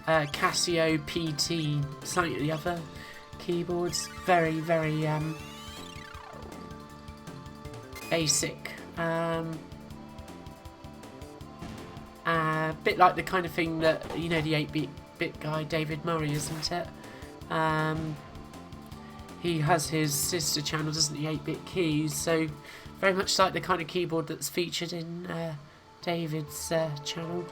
Casio PT something or the other keyboards. Very, very basic. Bit like the kind of thing that, you know, the 8-bit guy David Murray, isn't it? He has his sister channel, doesn't he, 8-bit keys, so very much like the kind of keyboard that's featured in David's channel.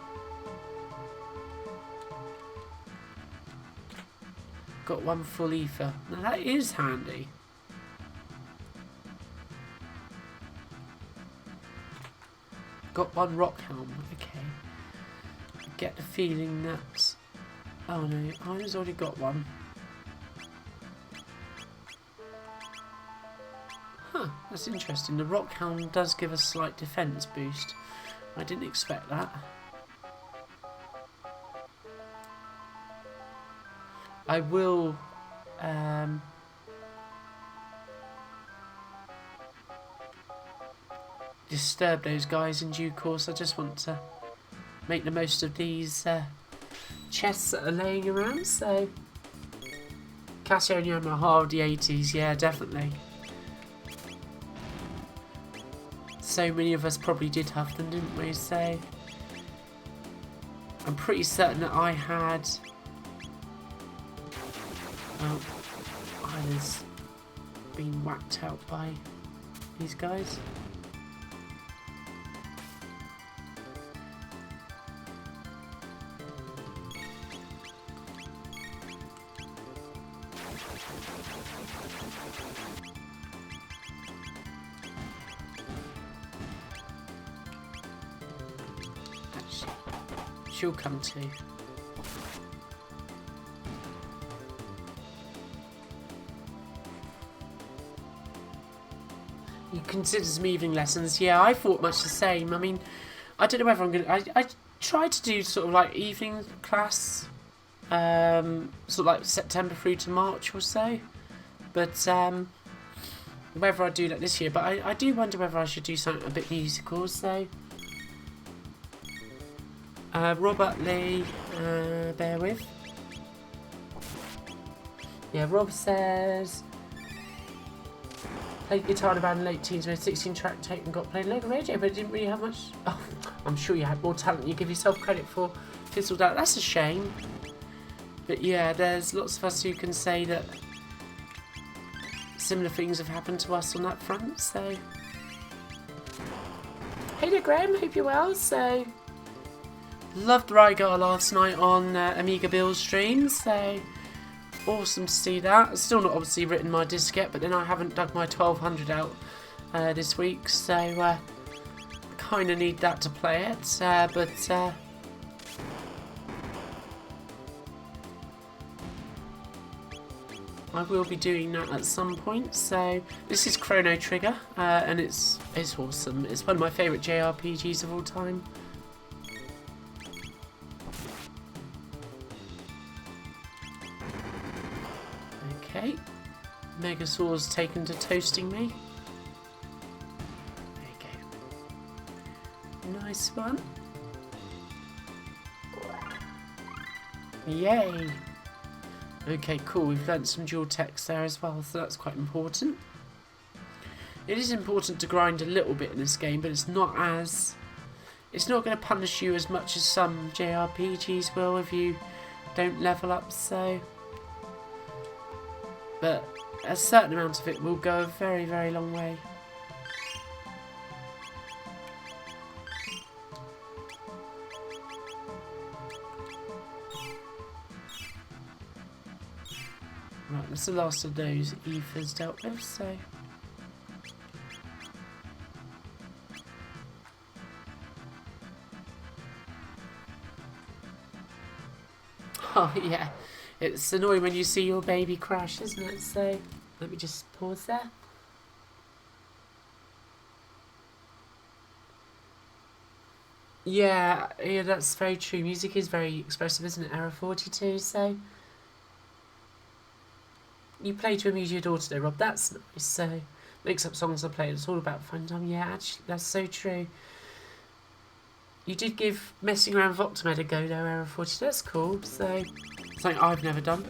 Got one full ether. Now that is handy. Got one rock helm. Okay. I get the feeling that... Oh no, I've already got one. Huh, that's interesting. The rock helm does give a slight defense boost. I didn't expect that. I will disturb those guys in due course. I just want to make the most of these chests that are laying around. So Casio and Yamaha of the 80s, yeah, definitely. So many of us probably did have them, didn't we? So I'm pretty certain that I had... Well, I was being whacked out by these guys. Actually, she'll come too. He considers me evening lessons. Yeah, I thought much the same. I mean, I don't know whether I'm gonna. I tried to do sort of like evening class, sort of like September through to March or so. But whether I do that this year, but I do wonder whether I should do something a bit musical. So, Robert Lee, bear with. Yeah, Rob says. Played guitar in a band in the late teens, made a 16-track tape and got played local radio, but didn't really have much... Oh, I'm sure you had more talent than you give yourself credit for. Fizzled out. That's a shame. But yeah, there's lots of us who can say that similar things have happened to us on that front, so... Hey there, Graham. Hope you're well, so... Loved Rygar last night on Amiga Bill's stream, so... Awesome to see that. Still not obviously written my disc yet, but then I haven't dug my 1200 out this week, so kind of need that to play it. But I will be doing that at some point. So this is Chrono Trigger, and it's awesome. It's one of my favourite JRPGs of all time. Megasaur's taken to toasting me. There you go. Nice one. Yay! Okay, cool. We've learnt some dual text there as well, so that's quite important. It is important to grind a little bit in this game, but it's not going to punish you as much as some JRPGs will if you don't level up, so... But a certain amount of it will go a very, very long way. Right, that's the last of those ethers dealt with, so... Oh yeah, it's annoying when you see your baby crash, isn't it? So, let me just pause there. Yeah, that's very true. Music is very expressive, isn't it? Error 42, so... You play to amuse your daughter though, Rob, that's nice, so... Mix up songs I play, it's all about fun time. Yeah, actually, that's so true. You did give messing around with Optimed a go though, Error 40, that's cool, so... Something I've never done.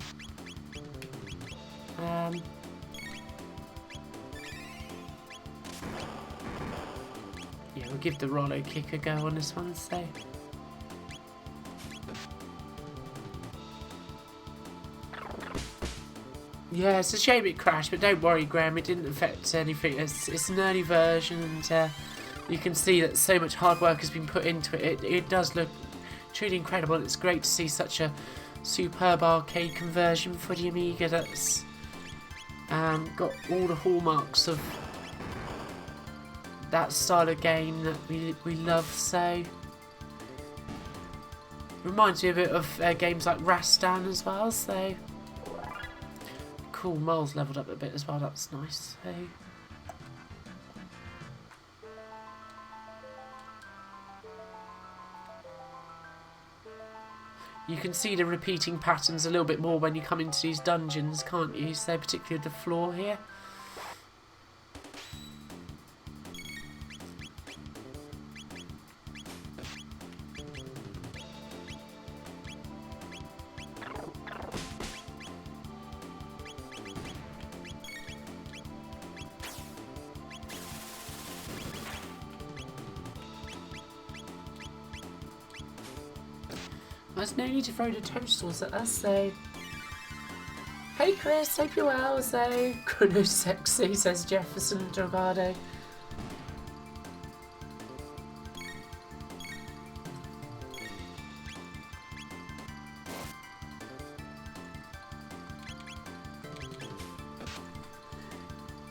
Yeah, we'll give the Rollo kick a go on this one, so... Yeah, it's a shame it crashed, but don't worry, Graham, it didn't affect anything. It's an early version, and you can see that so much hard work has been put into it. It does look truly incredible. It's great to see such a superb arcade conversion for the Amiga that's got all the hallmarks of that style of game that we love so. Reminds me a bit of games like Rastan as well, so... Cool, Miles leveled up a bit as well, that's nice. So. You can see the repeating patterns a little bit more when you come into these dungeons, can't you? So particularly the floor here. There's no need to throw the toastals at us, so... Hey Chris, hope you're well, so... Chrono sexy, says Jefferson Drogado.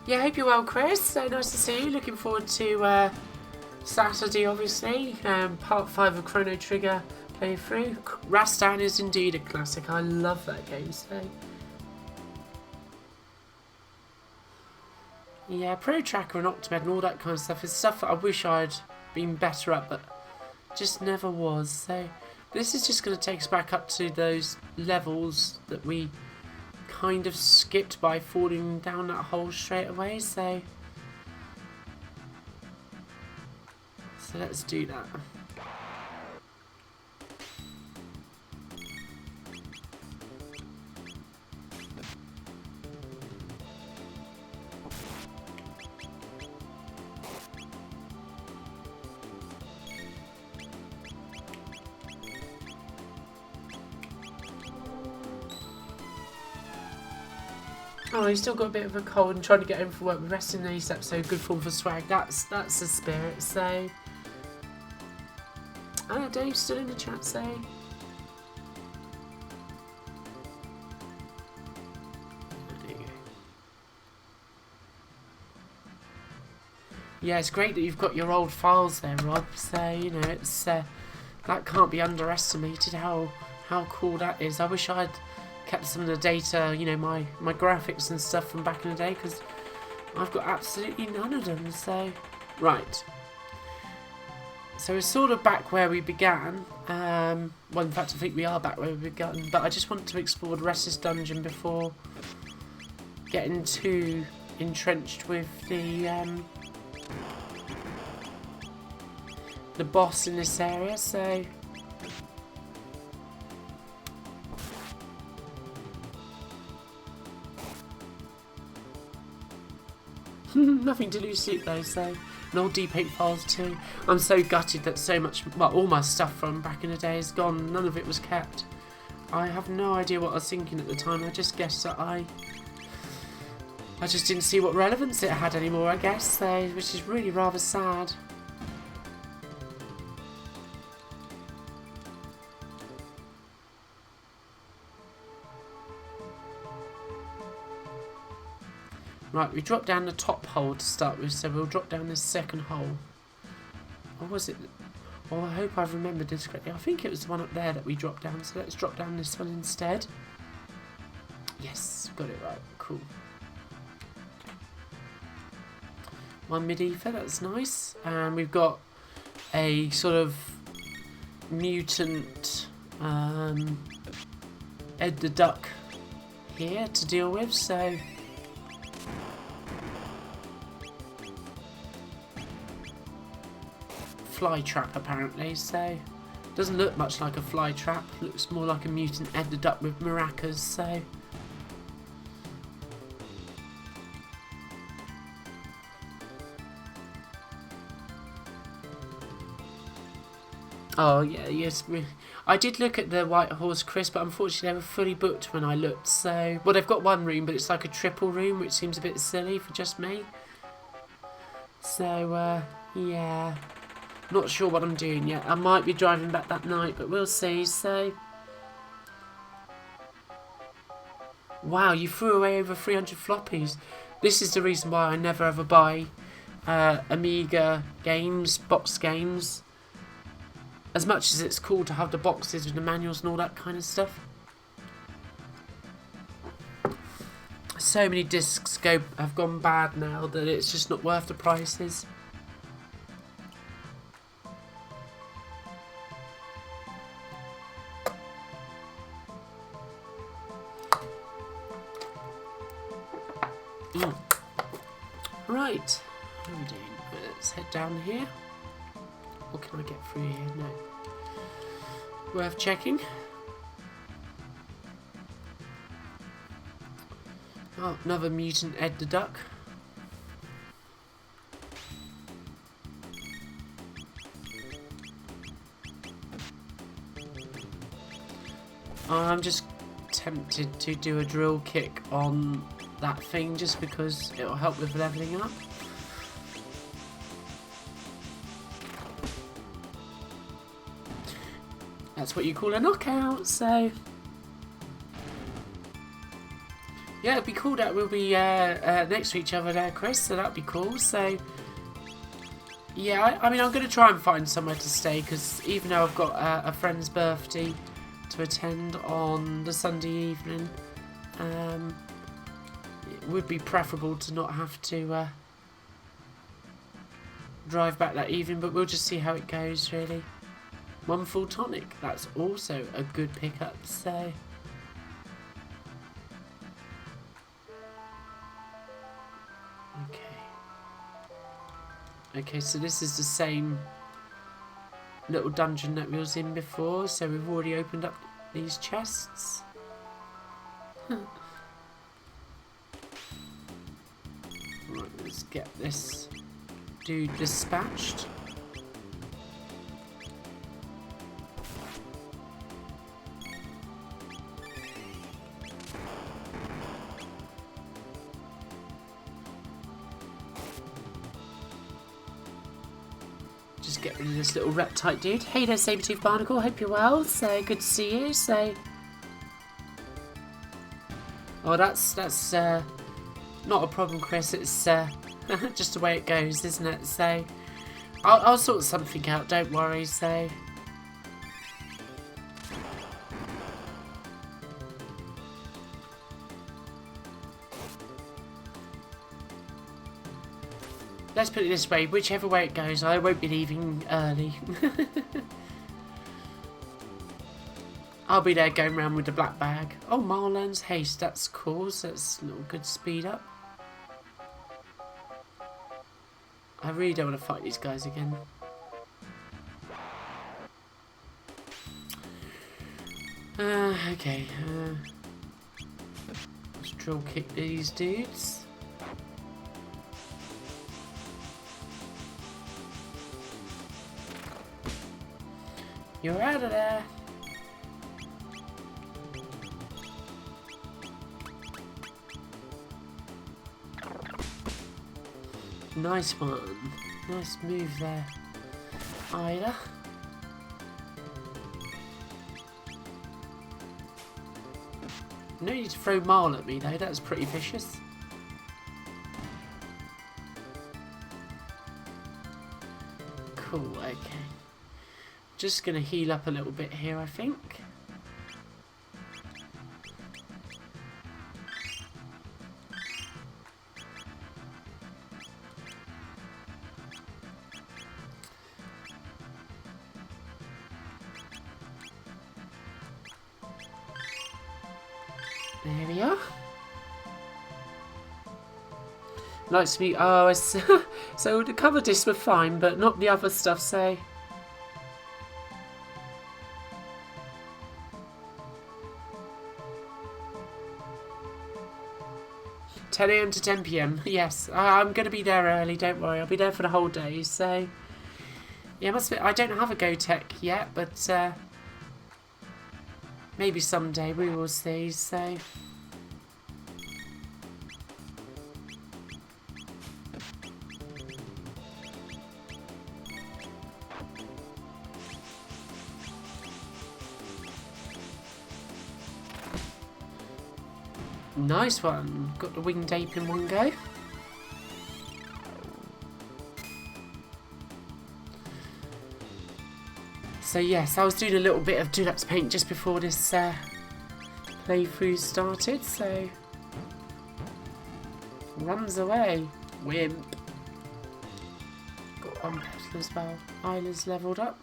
Yeah, hope you're well, Chris. So nice to see you. Looking forward to Saturday, obviously. Part 5 of Chrono Trigger playthrough. Rastan is indeed a classic. I love that game, so... Yeah, Pro Tracker and Optimed and all that kind of stuff is stuff that I wish I'd been better at, but just never was. So this is just going to take us back up to those levels that we kind of skipped by falling down that hole straight away, so let's do that. Oh, he's still got a bit of a cold and trying to get home for work. We're resting in this episode. Good form for swag. That's the spirit. So, oh, Dave's still in the chat. So, there you go. Yeah, it's great that you've got your old files there, Rob. So you know it's that can't be underestimated. How cool that is. I wish I'd kept some of the data, you know, my graphics and stuff from back in the day, because I've got absolutely none of them, so... Right. So we're sort of back where we began. Well, in fact, I think we are back where we began, but I just want to explore the rest of this dungeon before getting too entrenched with the boss in this area, so nothing to lose sleep though, so an old D8 files too. I'm so gutted that so much, well, all my stuff from back in the day is gone. None of it was kept. I have no idea what I was thinking at the time. I just guessed that I just didn't see what relevance it had anymore, I guess, so, which is really rather sad. Right, we dropped down the top hole to start with, so we'll drop down this second hole. Or was it? Oh, I hope I've remembered this correctly. I think it was the one up there that we dropped down, so let's drop down this one instead. Yes, got it right. Cool. One mid-ether, that's nice. And we've got a sort of mutant Ed the Duck here to deal with, so fly trap apparently, so doesn't look much like a fly trap, looks more like a mutant Ed the Duck with maracas, so oh yeah, yes, I did look at the White Horse Chris, but unfortunately they were fully booked when I looked, so well, they've got one room, but it's like a triple room, which seems a bit silly for just me, so yeah, not sure what I'm doing yet. I might be driving back that night, but we'll see, so wow, you threw away over 300 floppies. This is the reason why I never ever buy Amiga games, box games. As much as it's cool to have the boxes with the manuals and all that kind of stuff. So many discs have gone bad now that it's just not worth the prices. Right, what are we doing? Let's head down here. What can I get through here? No. Worth checking. Oh, another mutant Ed the Duck. I'm just tempted to do a drill kick on that thing just because it will help with leveling up. That's what you call a knockout, so yeah, it'd be cool that we'll be next to each other there, Chris, so that'd be cool. So yeah, I mean, I'm going to try and find somewhere to stay, because even though I've got a friend's birthday to attend on the Sunday evening, it would be preferable to not have to drive back that evening, but we'll just see how it goes, really. One full tonic, that's also a good pickup, so okay, so this is the same little dungeon that we was in before, so we've already opened up these chests. Right, let's get this dude dispatched. Just get rid of this little reptite dude. Hey there, Sabertooth Barnacle, hope you're well, so good to see you, so oh, that's not a problem, Chris, it's just the way it goes, isn't it? So I'll sort something out, don't worry, so let's put it this way, whichever way it goes, I won't be leaving early. I'll be there going around with the black bag. Oh, Marlon's haste. That's cool. So that's a little good speed up. I really don't want to fight these guys again. Okay. Let's drill kick these dudes. You're out of there. Nice one. Nice move there, Ida. No need to throw Marl at me though, that's pretty vicious. Cool, okay. Just gonna heal up a little bit here, I think. There we are. Nice to meet. Oh, so the cover discs were fine, but not the other stuff. Say. 10 AM to 10 PM. Yes, I'm going to be there early. Don't worry, I'll be there for the whole day. So, yeah, must be. I don't have a GoTech yet, but maybe someday we will see. So. Nice one. Got the winged ape in one go. So yes, I was doing a little bit of deluxe paint just before this playthrough started, so runs away. Wimp. Got one petal as well. Isla's leveled up.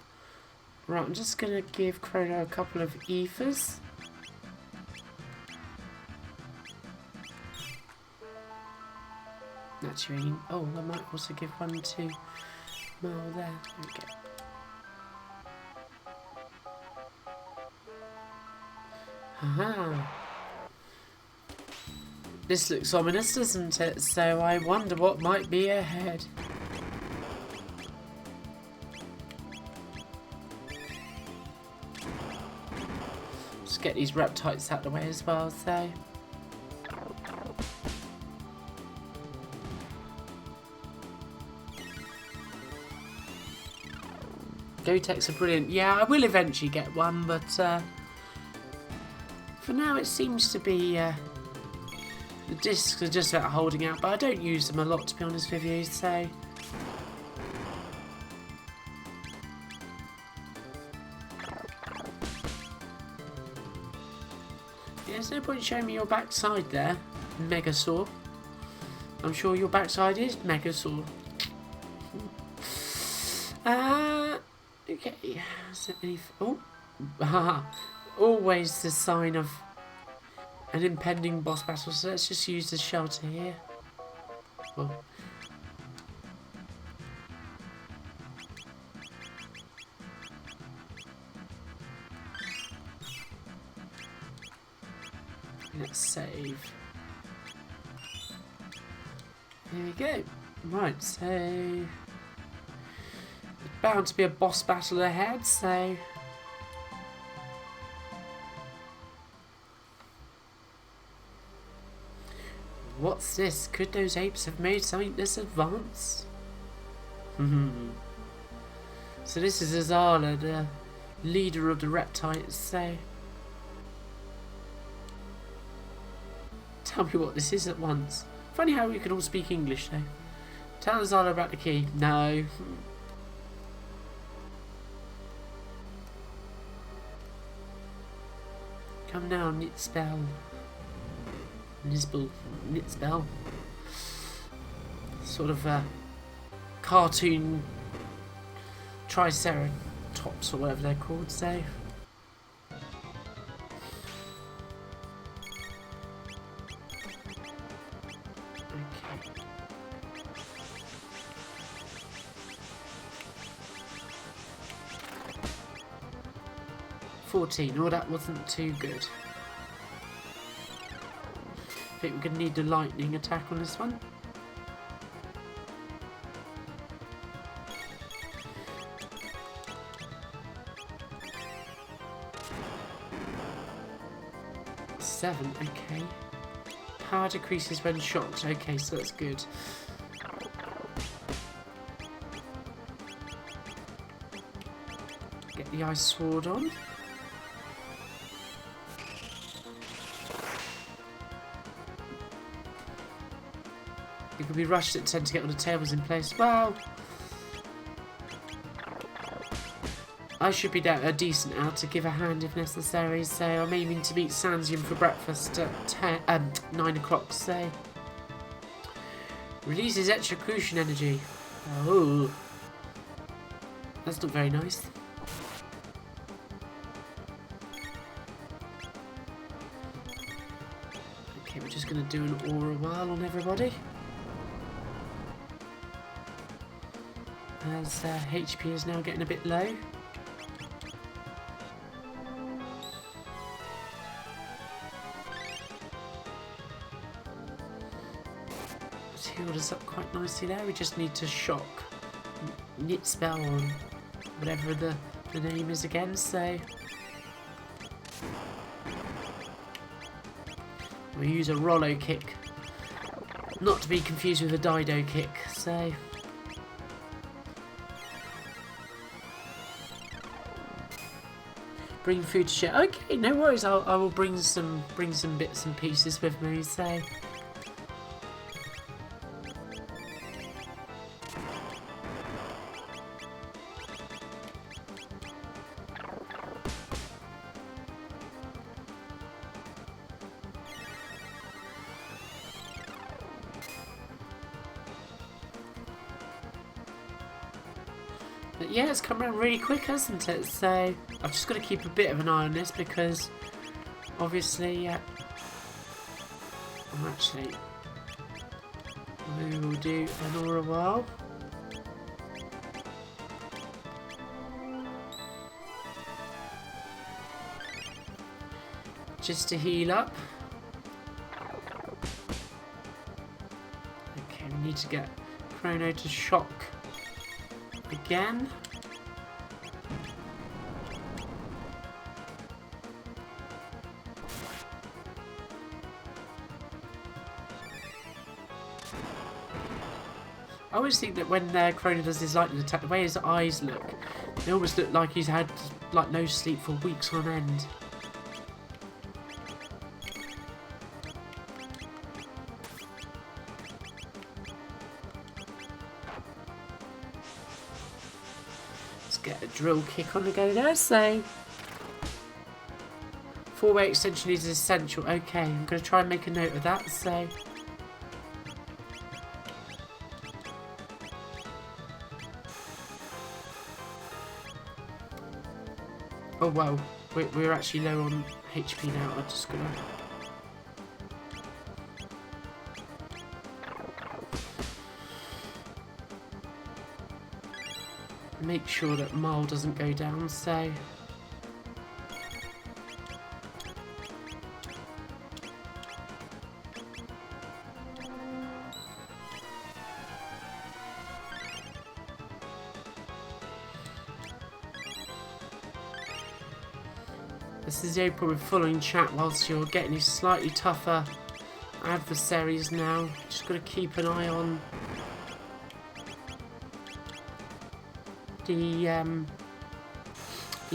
Right, I'm just gonna give Chrono a couple of ethers. Actually, oh, I might also give one to Mal there. Okay. Aha. This looks ominous, doesn't it? So I wonder what might be ahead. Just get these reptiles out of the way as well, so. GoTechs are brilliant. Yeah, I will eventually get one, but for now it seems to be the discs are just about holding out, but I don't use them a lot, to be honest with you, so. Yeah, there's no point showing me your backside there, Megasaur. I'm sure your backside is Megasaur. Okay, is there any... Oh, always the sign of an impending boss battle, so let's just use the shelter here. Well, let's save. There we go. Right, so... bound to be a boss battle ahead, so what's this? Could those apes have made something this advanced? So this is Azala, the leader of the reptiles, so tell me what this is at once. Funny how we can all speak English though. Tell Azala about the key. No. Come now, Nitspell. Nitspell. Sort of a cartoon Triceratops or whatever they're called, so. 14. Oh, that wasn't too good. I think we're going to need a lightning attack on this one. Seven, okay. Power decreases when shocked. Okay, so that's good. Get the ice sword on. You could be rushed at 10 to get all the tables in place. Well, I should be there a decent hour to give a hand if necessary, so I'm aiming to meet Sansium for breakfast at 9 o'clock, so... Releases execution energy. Oh. That's not very nice. Okay, we're just going to do an aura while on everybody. As HP is now getting a bit low. Healed us up quite nicely there. We just need to shock knit spell or whatever the name is again, so we'll use a Rollo kick, not to be confused with a Dido kick, so bring food to share. Okay, no worries, I will bring some bits and pieces with me, so but yeah, it's come around really quick, hasn't it? So I've just got to keep a bit of an eye on this because obviously, we will do an aura while. Just to heal up. Okay, we need to get Chrono to shock again. I always think that when Chrono does his lightning attack, the way his eyes look, they almost look like he's had like no sleep for weeks on end. Get a drill kick on the go there, so 4-way extension is essential. Okay, I'm going to try and make a note of that, so oh well, we're actually low on HP now. I'm just going to make sure that Mile doesn't go down, so this is the only problem with following chat whilst you're getting these slightly tougher adversaries now. Just got to keep an eye on the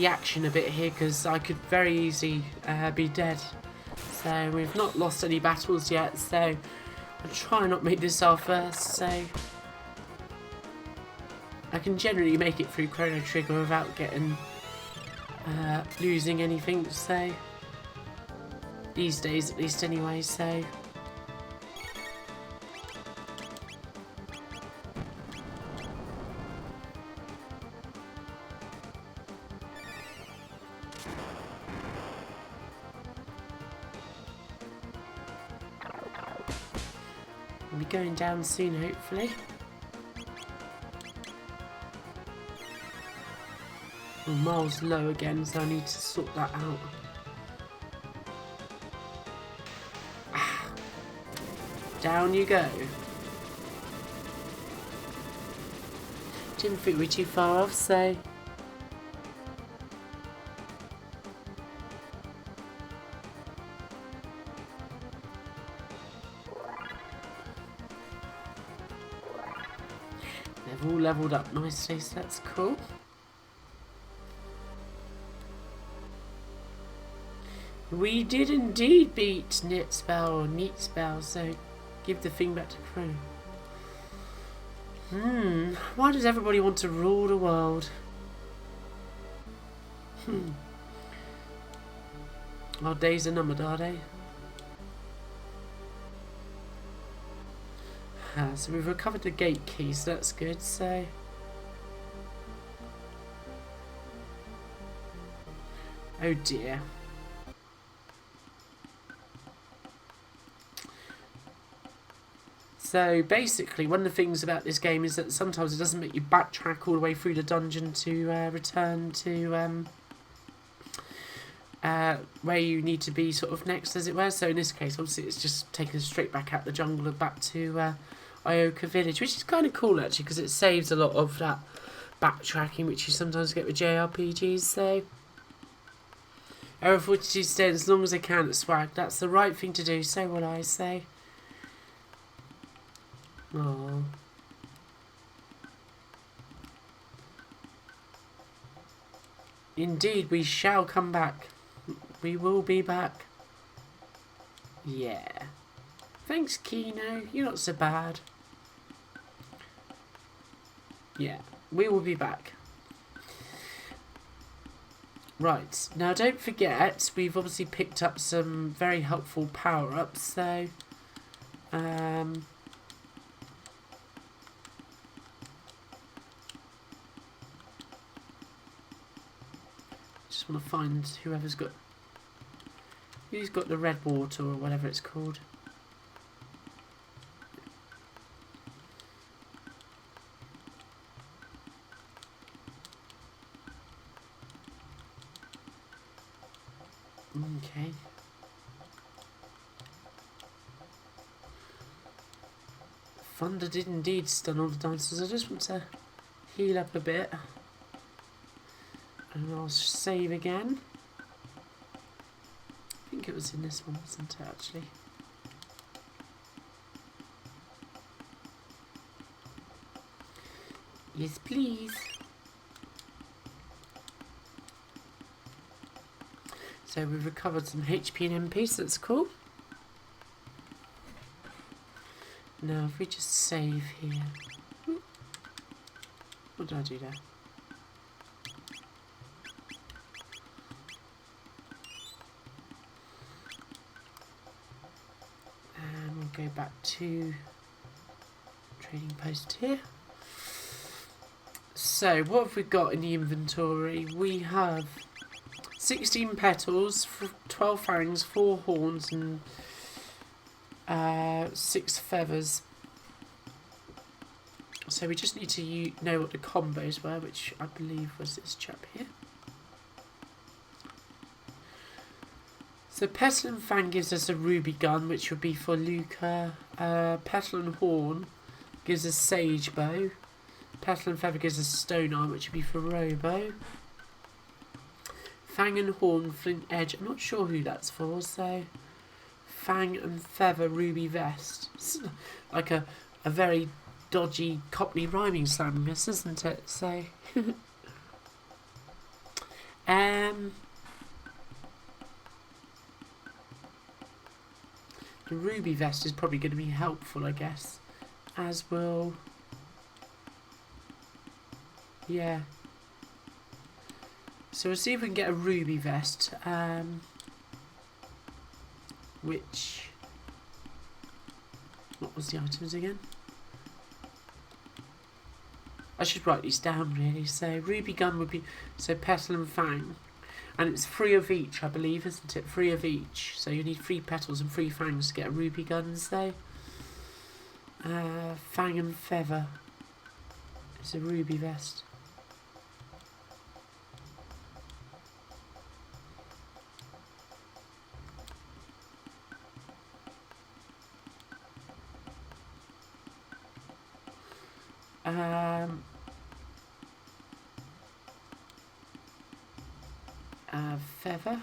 action a bit here, because I could very easily be dead. So we've not lost any battles yet, so I'll try and not make this our first, so I can generally make it through Chrono Trigger without getting losing anything, so these days at least anyway, so we'll be going down soon, hopefully. Oh, miles low again, so I need to sort that out. Down you go. Didn't think we were too far off, so... They've all levelled up nicely, so that's cool. We did indeed beat Nitspell or Neatspell, so give the thing back to Chrono. Why does everybody want to rule the world? Our days are numbered, are they? So we've recovered the gate key, so that's good, so... Oh dear. So basically, one of the things about this game is that sometimes it doesn't make you backtrack all the way through the dungeon to return to where you need to be sort of next, as it were. So in this case, obviously, it's just taken us straight back out the jungle and back to Ioka Village, which is kind of cool actually, because it saves a lot of that backtracking which you sometimes get with JRPGs. So everyone to stay as long as they can at Swag. That's the right thing to do. So will I say. Oh. Indeed, we shall come back. We will be back. Yeah. Thanks, Kino. You're not so bad. Yeah, we will be back. Right. Now, don't forget, we've obviously picked up some very helpful power-ups, so... just want to find who's got the red water or whatever it's called. Okay. Thunder did indeed stun all the dancers. I just want to heal up a bit. And I'll save again. I think it was in this one, wasn't it, actually? Yes, please. So we've recovered some HP and MP, so that's cool. Now, if we just save here. What did I do there? And we'll go back to trading post here. So, what have we got in the inventory? We have 16 petals, 12 fangs, 4 horns, and 6 feathers. So we just need to know what the combos were, which I believe was this chap here. So Petal and Fang gives us a ruby gun, which would be for Luca. Petal and Horn gives us Sage Bow. Petal and Feather gives us Stone Arm, which would be for Robo. Fang and Horn, Flint Edge. I'm not sure who that's for, so... Fang and Feather, Ruby Vest. It's like a very dodgy Cockney rhyming slang, this, isn't it? So... the Ruby Vest is probably going to be helpful, I guess. As will... Yeah. So we'll see if we can get a Ruby Vest. Which... What was the items again? I should write these down, really. So Ruby Gun would be... So Petal and Fang. And it's 3 of each, I believe, isn't it? 3 of each. So you need 3 petals and 3 fangs to get a Ruby Gun, so... Fang and Feather. It's a Ruby Vest. Feather.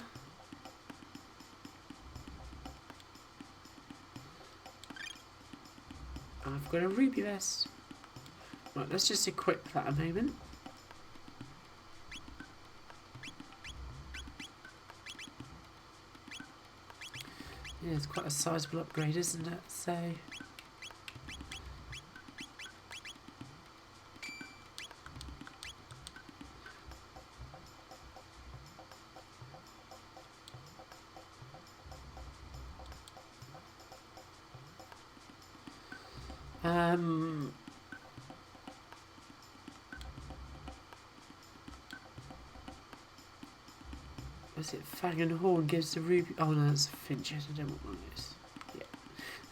I've got a ruby vest. Right, let's just equip that a moment. Yeah, it's quite a sizable upgrade, isn't it? So... was it Fang and Horn gives the ruby... Oh no, that's a Finch. I don't want one of those. Yeah.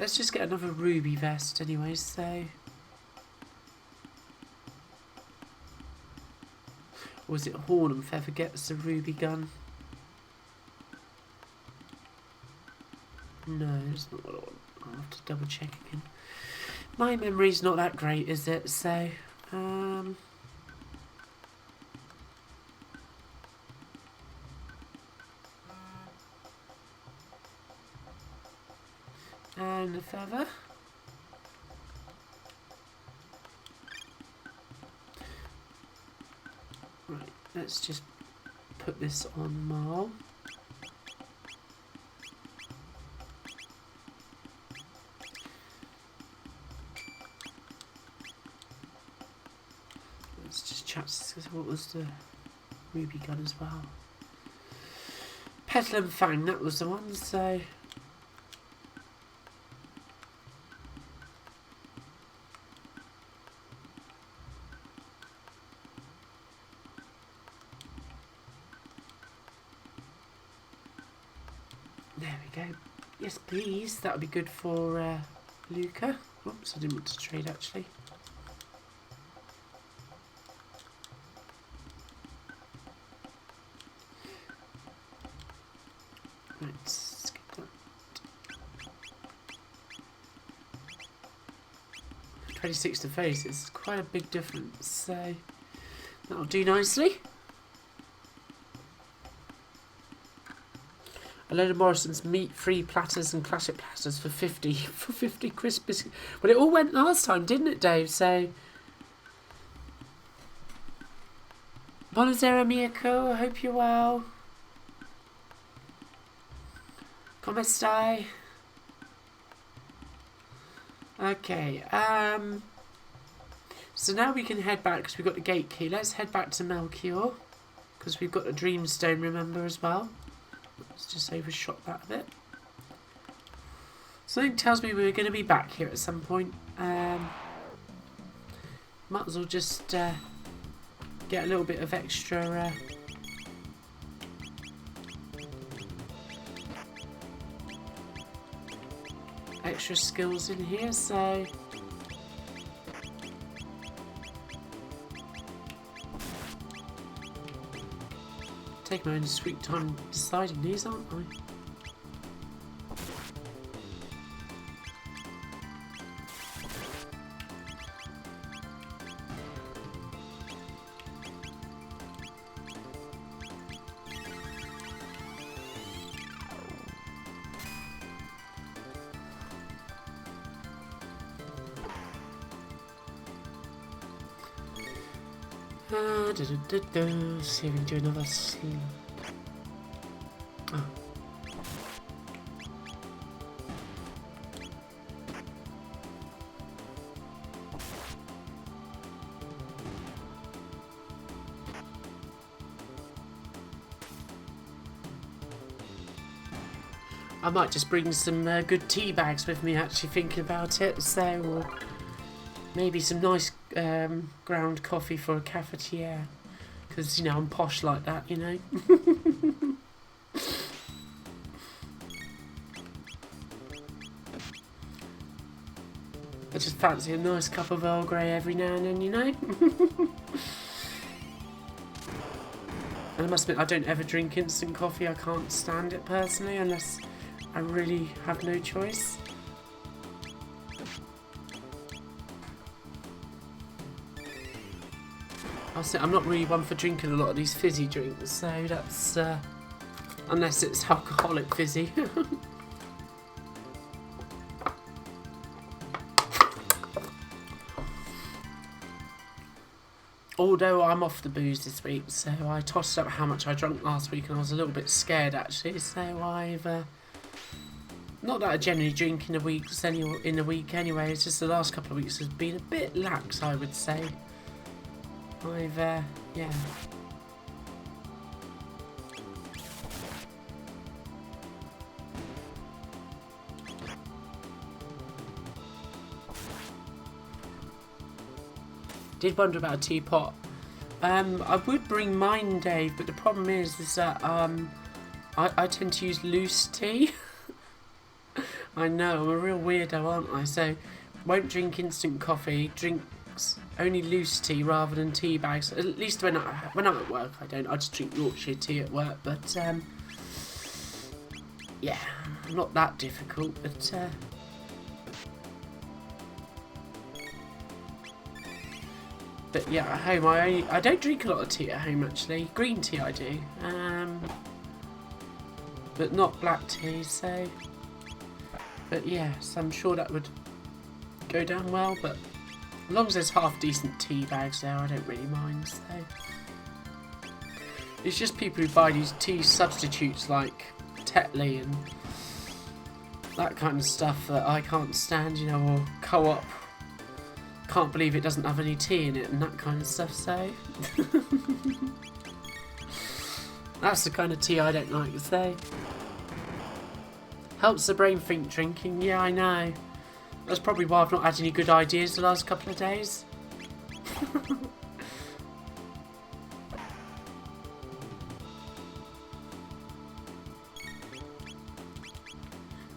Let's just get another ruby vest anyway, so... Or was it Horn and Feather gets the ruby gun? No, that's not what I want. I'll have to double check again. My memory's not that great, is it? So, and the Feather. Right, let's just put this on Marl. Let's just chat. What was the ruby gun as well? Petal and Fang, that was the one, so... There we go. Yes, please. That would be good for Luca. Oops, I didn't want to trade actually. Right, let's get that. 26 to face. It's quite a big difference, so that'll do nicely. A load of Morrison's meat-free platters and classic platters for 50 crisp biscuits. Well, it all went last time, didn't it, Dave? So, buonasera, Miyako. I hope you're well. Come stai? Okay. So now we can head back because we've got the gate key. Let's head back to Melchior because we've got the Dreamstone, remember, as well. Let's just overshot that a bit. Something tells me we're going to be back here at some point. Might as well just get a little bit of extra extra skills in here, so take my own sweet time deciding these, aren't I? See if we can do another scene. Oh. I might just bring some good tea bags with me, actually, thinking about it, so, or maybe some nice ground coffee for a cafetiere, because, you know, I'm posh like that, you know. I just fancy a nice cup of Earl Grey every now and then, you know. And I must admit, I don't ever drink instant coffee. I can't stand it personally unless I really have no choice. I'm not really one for drinking a lot of these fizzy drinks, so that's unless it's alcoholic fizzy. Although I'm off the booze this week, so I tossed up how much I drank last week, and I was a little bit scared actually. So I've not that I generally drink in a week anyway. It's just the last couple of weeks has been a bit lax, I would say. I've yeah. Did wonder about a teapot. I would bring mine, Dave, but the problem is that I tend to use loose tea. I know, I'm a real weirdo, aren't I? So, won't drink instant coffee. Drinks only loose tea rather than tea bags. At least when I'm at work, I don't. I just drink Yorkshire tea at work. But yeah, not that difficult. But yeah, at home I don't drink a lot of tea at home actually. Green tea I do, but not black tea. So, but yes, I'm sure that would go down well. But as long as there's half decent tea bags there, I don't really mind. So it's just people who buy these tea substitutes like Tetley and that kind of stuff that I can't stand, you know, or Co-op. Can't believe it doesn't have any tea in it and that kind of stuff, so that's the kind of tea I don't like, so helps the brain think drinking. Yeah, I know, that's probably why I've not had any good ideas the last couple of days.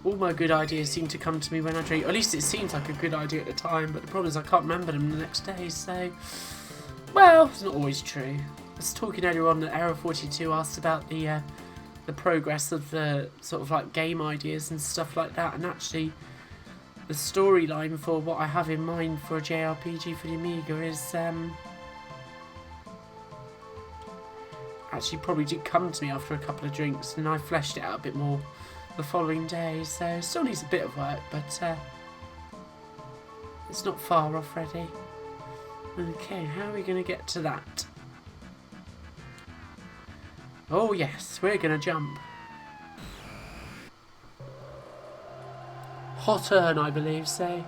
All my good ideas seem to come to me when I drink. Or at least it seems like a good idea at the time, but the problem is I can't remember them the next day, so... Well, it's not always true. I was talking earlier on that Error 42 asked about the progress of the sort of like game ideas and stuff like that, and actually the storyline for what I have in mind for a JRPG for the Amiga is... actually probably did come to me after a couple of drinks, and I fleshed it out a bit more the following day, so still needs a bit of work, but it's not far off ready. Okay, how are we going to get to that? Oh yes, we're going to jump. Hot urn, I believe, so.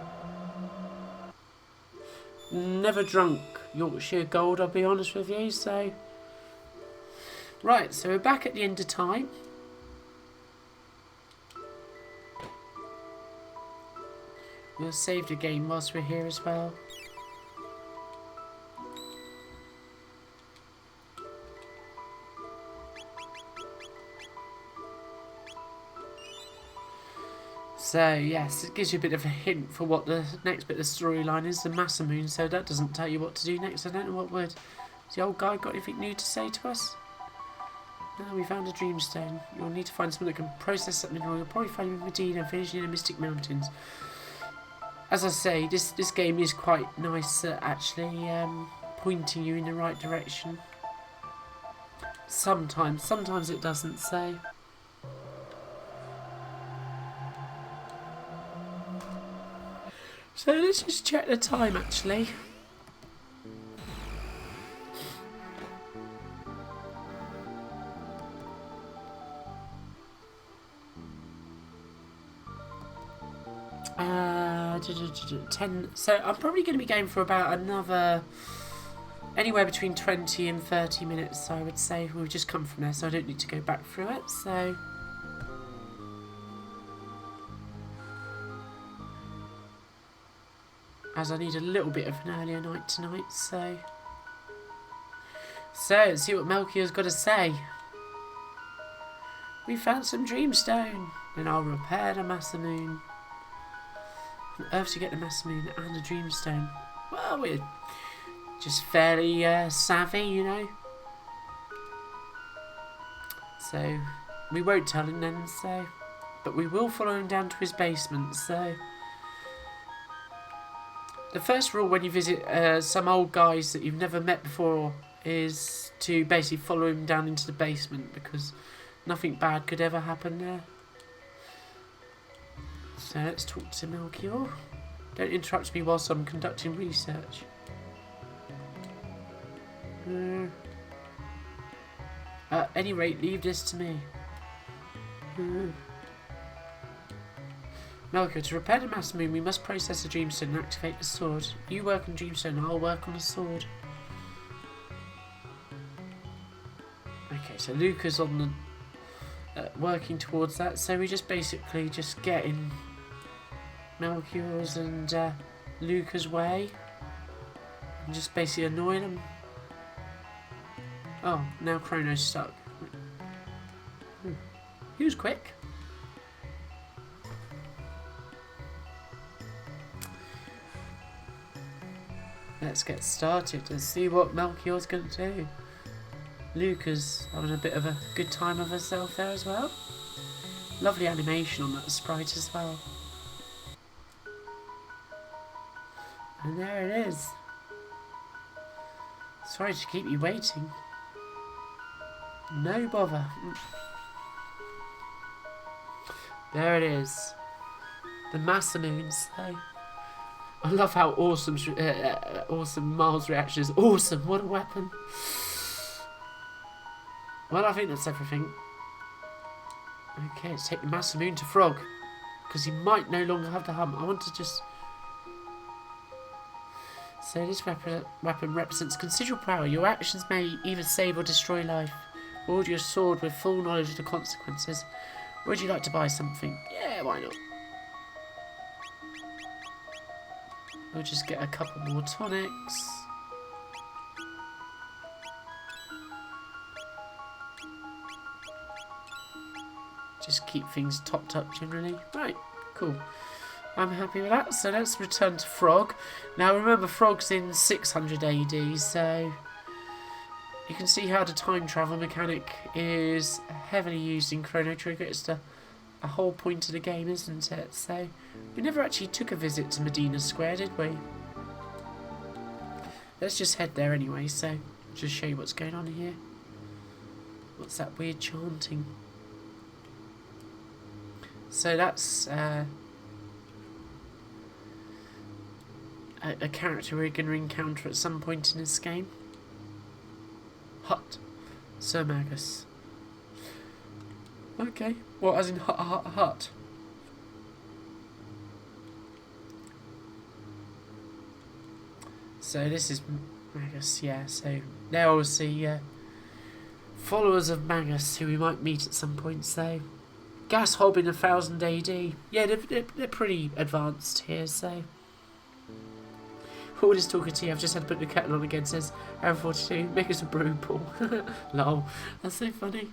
Never drunk Yorkshire Gold, I'll be honest with you, so. Right, so we're back at the end of time. We'll save the game whilst we're here as well. So yes, it gives you a bit of a hint for what the next bit of the storyline is, the Masamune, so that doesn't tell you what to do next. I don't know what would. Has the old guy got anything new to say to us? No, we found a dreamstone. You'll need to find something that can process something, or you'll probably find it in Medina, village in the Mystic Mountains. As I say, this game is quite nice at actually pointing you in the right direction. Sometimes it doesn't, so... So let's just check the time actually. So I'm probably going to be going for about another anywhere between 20 and 30 minutes, I would say. We've just come from there, so I don't need to go back through it, so as I need a little bit of an earlier night tonight, so let's see what Melchior's got to say. We found some dreamstone, then I'll repair the Masamune. On earth to get the Masamune and the dreamstone. Well, we're just fairly savvy, you know. So we won't tell him then, so, but we will follow him down to his basement, so The first rule when you visit some old guys that you've never met before is to basically follow him down into the basement, because nothing bad could ever happen there. So let's talk to Melchior. Don't interrupt me whilst I'm conducting research. At any rate, leave this to me. Melchior, to repair the Masamune, we must process the Dreamstone and activate the sword. You work on Dreamstone, I'll work on the sword. Okay, so Luca's on the working towards that. So we just basically just get in Melchior's and Luca's way and just basically annoy them. Oh, now Chrono's stuck. He was quick. Let's get started and see what Melchior's going to do. Luca's having a bit of a good time of herself there as well. Lovely animation on that sprite as well. And there it is. Sorry to keep you waiting. No bother. There it is. The Masamune. So I love how awesome Miles' reaction is. Awesome, what a weapon. Well, I think that's everything. Okay, let's take the Masamune to Frog, because he might no longer have the hump. I want to just... So this weapon represents considerable power. Your actions may either save or destroy life. Wield your sword with full knowledge of the consequences. Would you like to buy something? Yeah, why not? We'll just get a couple more tonics. Just keep things topped up generally. Right, cool. I'm happy with that. So let's return to Frog. Now remember, Frog's in 600 AD, so you can see how the time travel mechanic is heavily used in Chrono Trigger. It's the whole point of the game, isn't it? So we never actually took a visit to Medina Square, did we? Let's just head there anyway, so just show you what's going on here. What's that weird chanting? So that's a character we're going to encounter at some point in this game. Hut. Sir Magus. Okay. Well, as in hut. So this is Magus, yeah. So now we'll see followers of Magus who we might meet at some point. So Gas Hob in 1000 AD. Yeah, they're pretty advanced here, so... All this talking to you, I've just had to put the kettle on again, says Aaron 42, make us a brew pool. Lol, that's so funny.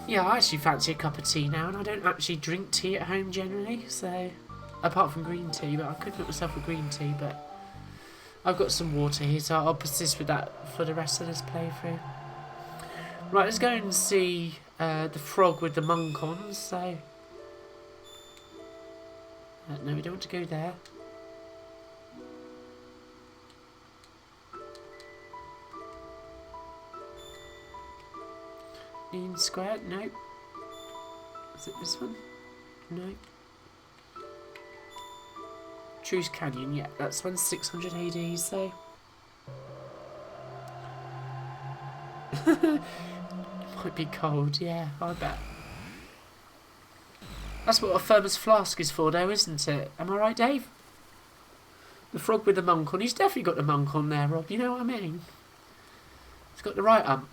Yeah, I actually fancy a cup of tea now, and I don't actually drink tea at home generally, so... Apart from green tea, but I could make myself a green tea, but... I've got some water here, so I'll persist with that for the rest of this playthrough. Right, let's go and see the frog with the monk on, so... no, we don't want to go there. Mean Square? No. Is it this one? No. Truce Canyon, yeah, that's 1600 AD, so... Might be cold, yeah, I bet. That's what a thermos flask is for, though, isn't it? Am I right, Dave? The frog with the monk on. He's definitely got the monk on there, Rob. You know what I mean? He's got the right ump.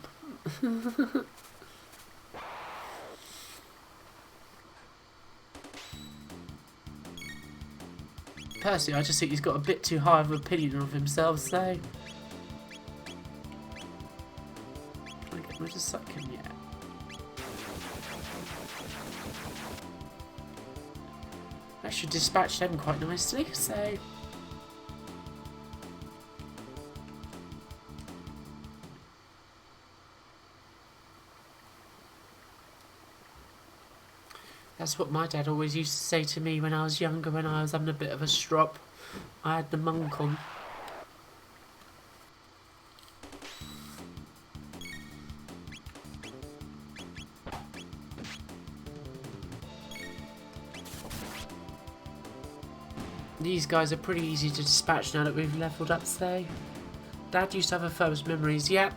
Personally, I just think he's got a bit too high of an opinion of himself, so... Try to get rid of Suckin, yeah. That should dispatch them quite nicely, so... That's what my dad always used to say to me when I was younger, when I was having a bit of a strop. I had the monk on. These guys are pretty easy to dispatch now that we've leveled up, so... Dad used to have a first memories, yeah.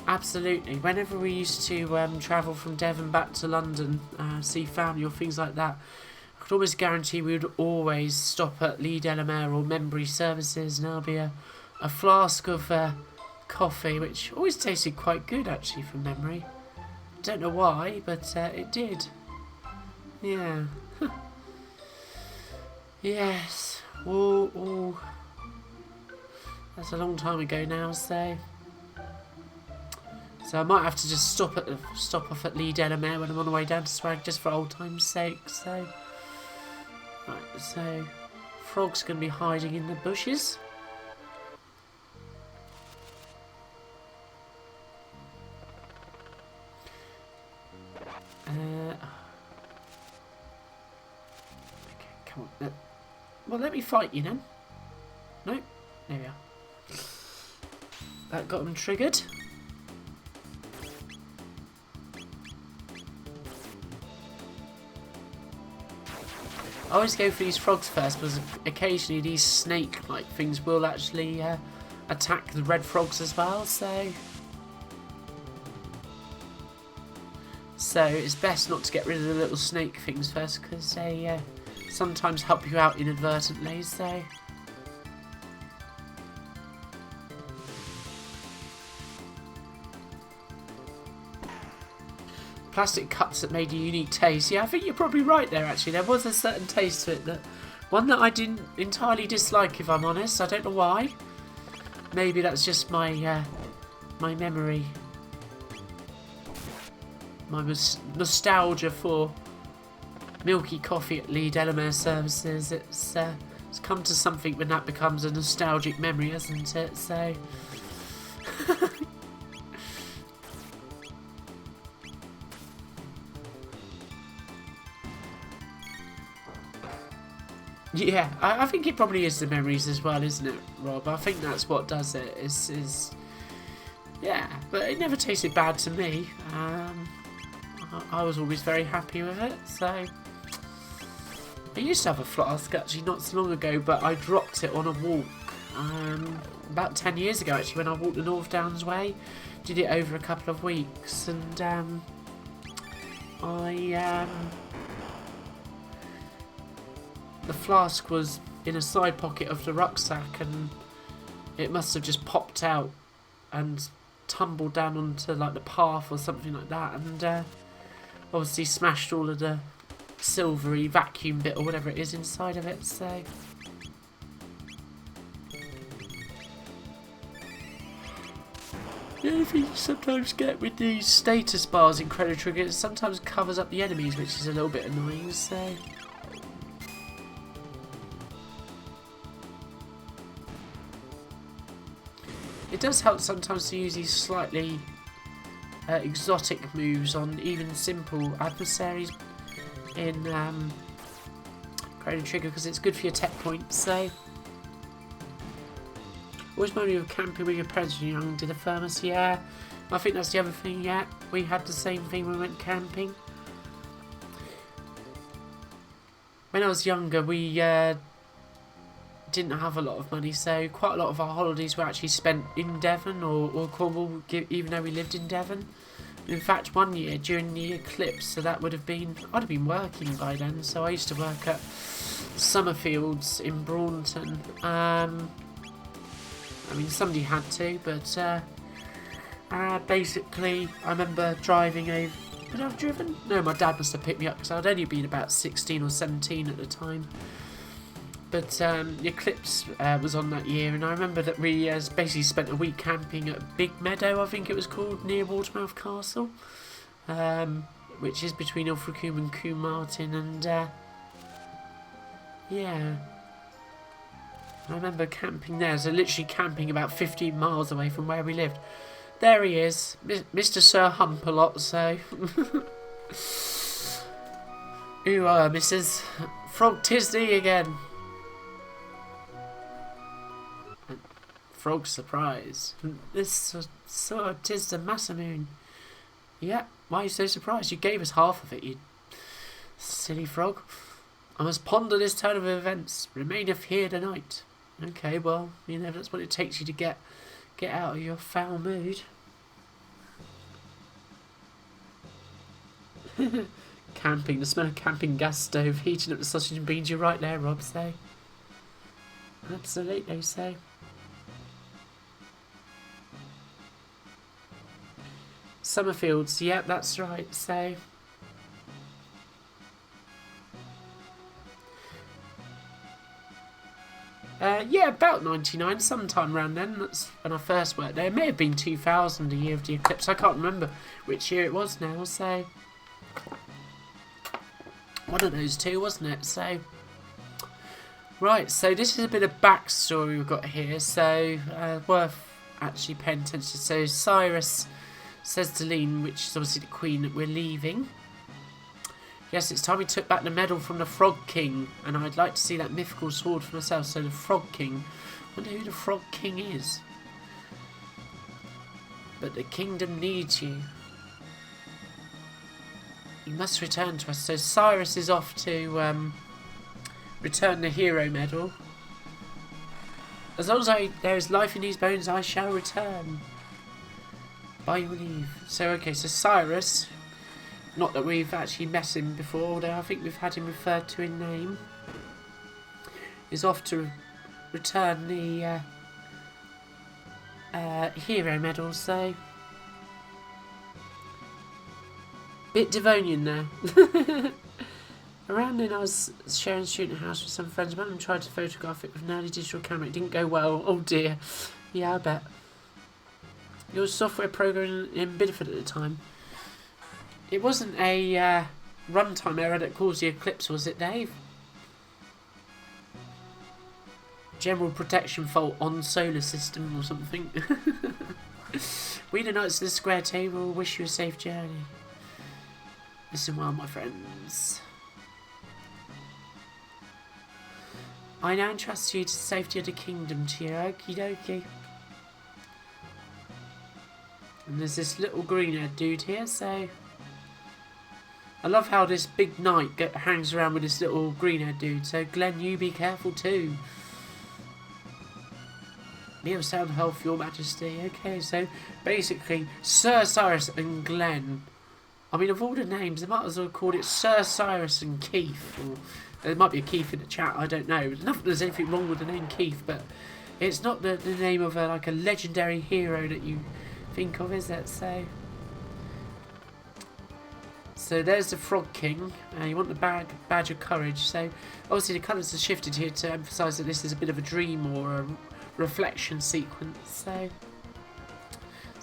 Absolutely. Whenever we used to travel from Devon back to London, see family or things like that, I could almost guarantee we would always stop at Lee Delamere or Membry Services, and there'll be a flask of coffee, which always tasted quite good actually from memory. Don't know why, but it did. Yeah. Yes. Oh. That's a long time ago now, so I might have to just stop off at Lee Delamere when I'm on the way down to Swag, just for old time's sake. So, right. So, Frog's gonna be hiding in the bushes. Okay, come on. Well, let me fight you then. No, there we are. That got him triggered. I always go for these frogs first, because occasionally these snake-like things will actually attack the red frogs as well, so it's best not to get rid of the little snake things first, because they sometimes help you out inadvertently, so... Plastic cups that made a unique taste. Yeah, I think you're probably right there, actually. There was a certain taste to it, one that I didn't entirely dislike, if I'm honest. I don't know why. Maybe that's just my my memory. My nostalgia for milky coffee at Lee Delamere Services. It's come to something when that becomes a nostalgic memory, isn't it? So... Yeah, I think it probably is the memories as well, isn't it, Rob? I think that's what does it. Yeah, but it never tasted bad to me. I was always very happy with it, so... I used to have a flask actually not so long ago, but I dropped it on a walk about 10 years ago actually, when I walked the North Downs Way. Did it over a couple of weeks, and the flask was in a side pocket of the rucksack, and it must have just popped out and tumbled down onto like the path or something like that, and obviously smashed all of the silvery vacuum bit or whatever it is inside of it, so... The only thing you sometimes get with these status bars in Chrono Trigger, it sometimes covers up the enemies, which is a little bit annoying, so... It does help sometimes to use these slightly exotic moves on even simple adversaries in Chrono Trigger, because it's good for your tech points, so... Always remind me of camping with your parents when you're young, did a furnace, yeah. I think that's the other thing, yeah. We had the same thing when we went camping. When I was younger, we didn't have a lot of money, so quite a lot of our holidays were actually spent in Devon or Cornwall, even though we lived in Devon. In fact, one year during the eclipse, so that would have been, I'd have been working by then, so I used to work at Summerfields in Braunton. I mean, somebody had to, but basically, I remember driving a... Would I have driven? No, my dad must have picked me up, because I'd only been about 16 or 17 at the time. But the eclipse was on that year, and I remember that we basically spent a week camping at Big Meadow, I think it was called, near Watermouth Castle, which is between Ilfracombe and Combe Martin, and yeah, I remember camping there, so literally camping about 15 miles away from where we lived. There he is, Mr. Sir Hump-a-Lot, so... Ooh, Mrs. Frog Tisney again. Frog surprise. This tis the Masamune. Yeah, why are you so surprised? You gave us half of it, you silly frog. I must ponder this turn of events. Remaineth here tonight. Okay, well, you know, that's what it takes you to get out of your foul mood. Camping, the smell of camping gas stove heating up the sausage and beans. You're right there, Rob, say. Absolutely, say. Summerfields, yep, that's right, say. Yeah, about 99, sometime around then. That's when I first worked there. It may have been 2000, the year of the eclipse. I can't remember which year it was now, so... one of those two, wasn't it? So... right, so this is a bit of backstory we've got here, so worth actually paying attention. So Cyrus says to Lean, which is obviously the queen, that we're leaving. Yes, it's time we took back the medal from the Frog King, and I'd like to see that mythical sword for myself. So the Frog King, I wonder who the Frog King is. But the kingdom needs you. You must return to us. So Cyrus is off to return the hero medal. As long as there is life in these bones, I shall return. By your leave. So okay, so Cyrus, not that we've actually met him before, although I think we've had him referred to in name, is off to return the hero medal. So bit Devonian there. Around then I was sharing a student house with some friends. One of them tried to photograph it with an early digital camera. It didn't go well. Oh dear. Yeah, I bet. Your software program in Bideford at the time. It wasn't a runtime error that caused the eclipse, was it, Dave? General protection fault on solar system or something. We the Knights of the Square Table wish you a safe journey. Listen well, my friends. I now entrust you to the safety of the kingdom, to you. Okie dokie. And there's this little green-haired dude here, so... I love how this big knight hangs around with this little green-haired dude. So, Glenn, you be careful too. Me of sound health, your majesty. Okay, so basically, Sir Cyrus and Glenn. I mean, of all the names, they might as well call it Sir Cyrus and Keith. Or there might be a Keith in the chat, I don't know. Not that there's anything wrong with the name Keith, but it's not the name of like a legendary hero that you think of, is it? So there's the Frog King. You want the badge of courage. So obviously the colours are shifted here to emphasise that this is a bit of a dream or a reflection sequence. So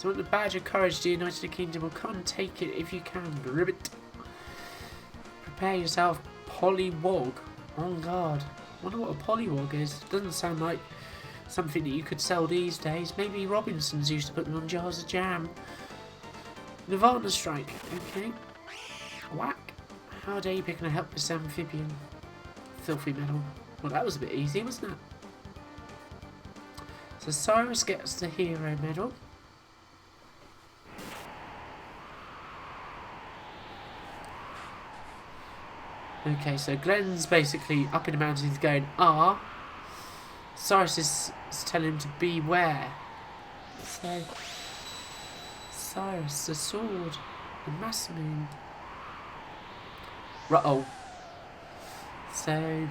want the badge of courage, the United Kingdom will come and take it if you can. Ribbit. Prepare yourself, Pollywog. On guard. Wonder what a Pollywog is. Doesn't sound like something that you could sell these days. Maybe Robinsons used to put them on jars of jam. Nirvana strike. Okay. Whack. How dare you picking a helpless amphibian? Filthy metal. Well, that was a bit easy, wasn't it? So Cyrus gets the hero medal. Okay, so Glenn's basically up in the mountains going, Cyrus is telling him to beware. So, Cyrus, the sword, the Masamune. Uh-oh. So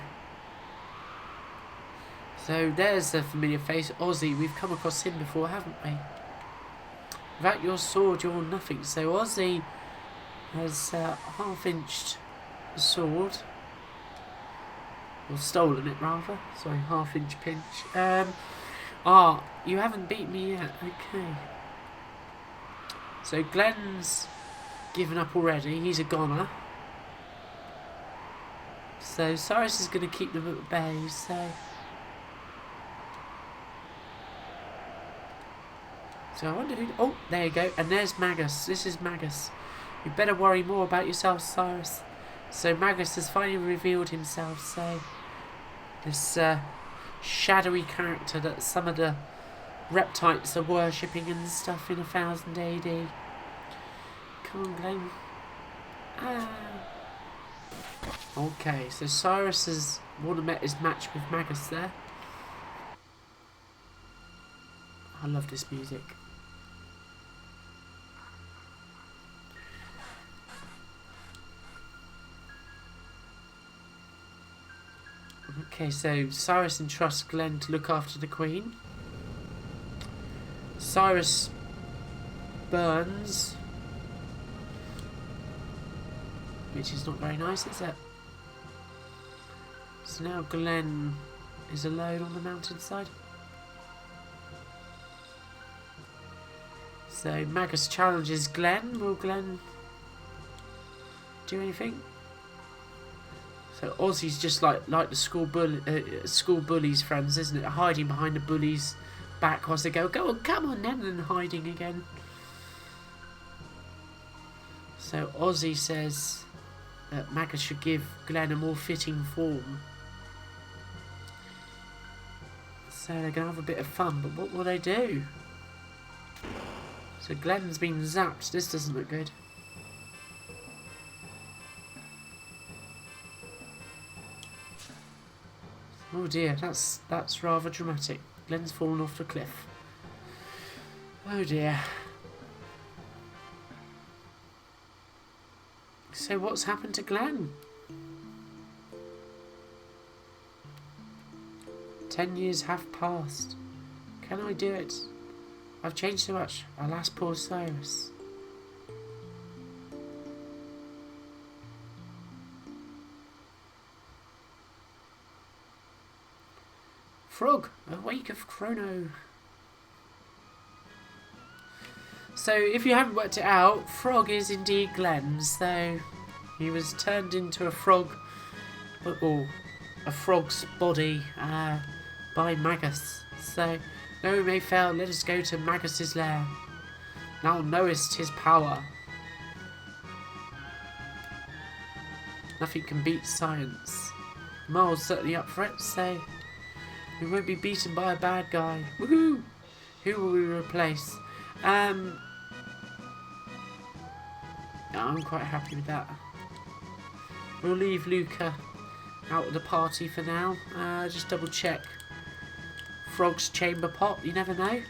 there's a familiar face, Ozzy. We've come across him before, haven't we? Without your sword, you're nothing. So Ozzy has half-inched the sword, or stolen it rather. Sorry, half-inch pinch. You haven't beat me yet. Okay. So Glenn's given up already. He's a goner. So Cyrus is going to keep them at bay. So I wonder who... Oh, there you go. And there's Magus. This is Magus. You better worry more about yourself, Cyrus. So Magus has finally revealed himself, so this shadowy character that some of the reptiles are worshipping and stuff in 1000 AD. Come on, Glenn. Ah. Okay, so Cyrus has won his match with Magus there. I love this music. Okay, so Cyrus entrusts Glenn to look after the Queen. Cyrus burns, which is not very nice, is it? So now Glenn is alone on the mountainside. So Magus challenges Glenn. Will Glenn do anything? So Ozzy's just like the school bullies' friends, isn't it? Hiding behind the bullies' back whilst they go on, come on then, and hiding again. So Ozzy says that Magus should give Glenn a more fitting form. So they're going to have a bit of fun, but what will they do? So Glenn's been zapped. This doesn't look good. Oh dear, that's rather dramatic. Glenn's fallen off the cliff. Oh dear. So what's happened to Glenn? 10 years have passed. Can I do it? I've changed so much. Alas, poor Cyrus. Frog, awake of Chrono. So, if you haven't worked it out, Frog is indeed Glenn. So, he was turned into a frog, or a frog's body, by Magus. So, though we may fail, let us go to Magus's lair. Thou knowest his power. Nothing can beat science. Miles certainly up for it, so we won't be beaten by a bad guy. Woohoo! Who will we replace? I'm quite happy with that. We'll leave Luca out of the party for now. Just double check. Frog's chamber pot, you never know.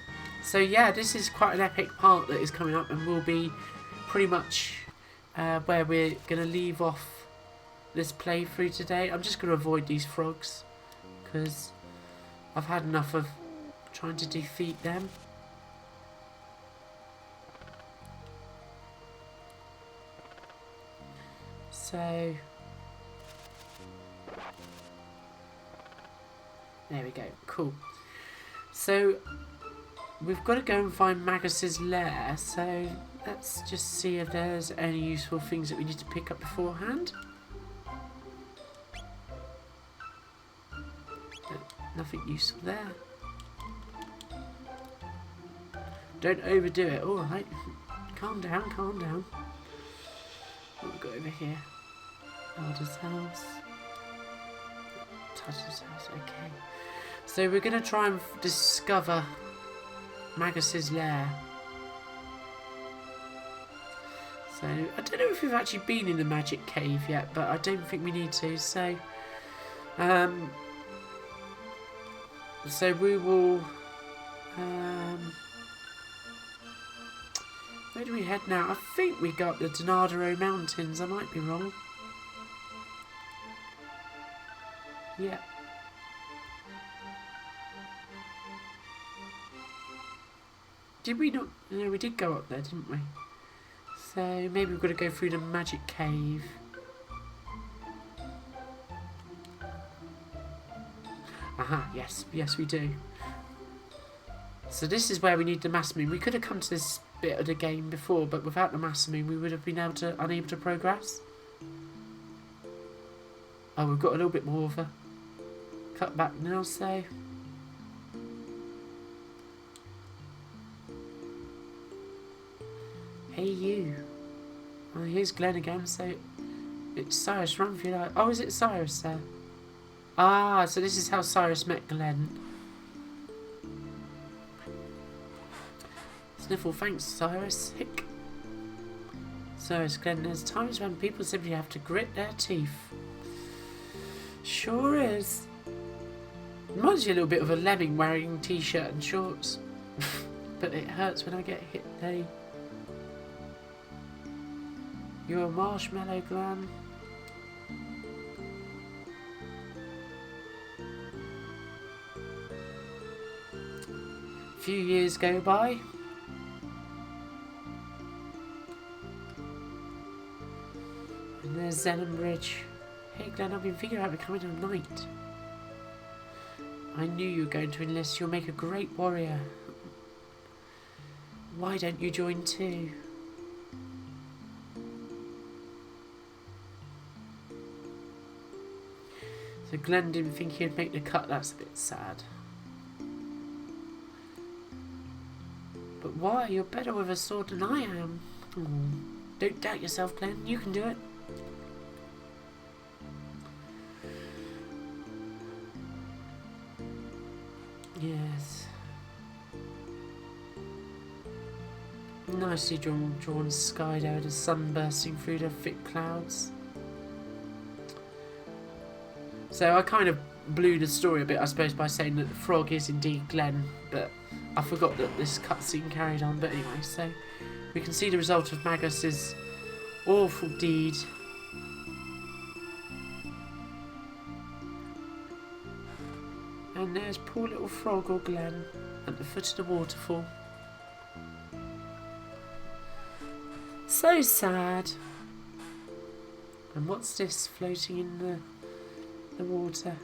So yeah, this is quite an epic part that is coming up, and will be pretty much where we're going to leave off this playthrough today. I'm just going to avoid these frogs because I've had enough of trying to defeat them. So there we go, cool. So we've got to go and find Magus's lair, so let's just see if there's any useful things that we need to pick up beforehand. Nothing useful there. Don't overdo it. Alright. Calm down, calm down. What have we got over here? Elder's house. Tutter's house, okay. So we're going to try and discover Magus's lair. So I don't know if we've actually been in the magic cave yet, but I don't think we need to. So we will. Where do we head now? I think we got the Donadero Mountains. I might be wrong. Yeah. Did we not? No, we did go up there, didn't we? So maybe we've got to go through the magic cave. Aha, yes, yes we do. So this is where we need the Masamune. We could have come to this bit of the game before, but without the Masamune we would have been unable to progress. Oh, we've got a little bit more of a cut back now, so hey you. Oh, here's Glenn again, so It's Cyrus, run for your life. Oh, is it Cyrus there? Ah, so this is how Cyrus met Glenn. Sniffle, thanks, Cyrus. Hick. Cyrus, Glenn, there's times when people simply have to grit their teeth. Sure is. Reminds you a little bit of a lemming wearing t-shirt and shorts. But it hurts when I get hit, Daddy. You're a marshmallow, Glenn. A few years go by. And there's Zen Bridge. Hey Glenn, I've been thinking about becoming a knight. I knew you were going to enlist. You'll make a great warrior. Why don't you join too? So Glenn didn't think he'd make the cut. That's a bit sad. But why? You're better with a sword than I am. Don't doubt yourself, Glenn. You can do it. Yes. Nicely drawn sky there with the sun bursting through the thick clouds. So I kind of blew the story a bit, I suppose, by saying that the frog is indeed Glenn, but I forgot that this cutscene carried on. But anyway, so we can see the result of Magus's awful deed. And there's poor little frog or Glenn at the foot of the waterfall. So sad. And what's this floating in the water?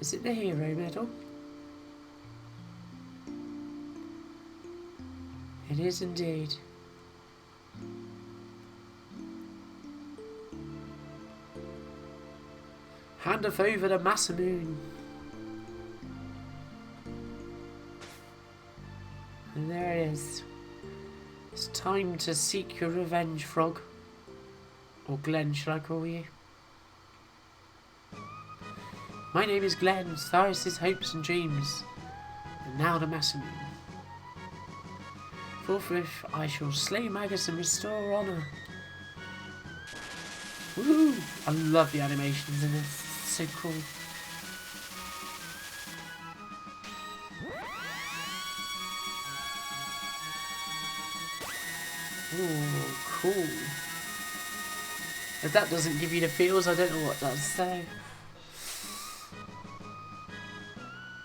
Is it the hero medal? It is indeed. Hand off over to Masamune. And there it is. It's time to seek your revenge, Frog. Or Glenn, shall I call you? My name is Glenn, Cyrus's hopes and dreams. And now to Masamune. Forthwith I shall slay Magus and restore honour. Woo! I love the animations in this. It's so cool. Ooh, cool. If that doesn't give you the feels, I don't know what does. So,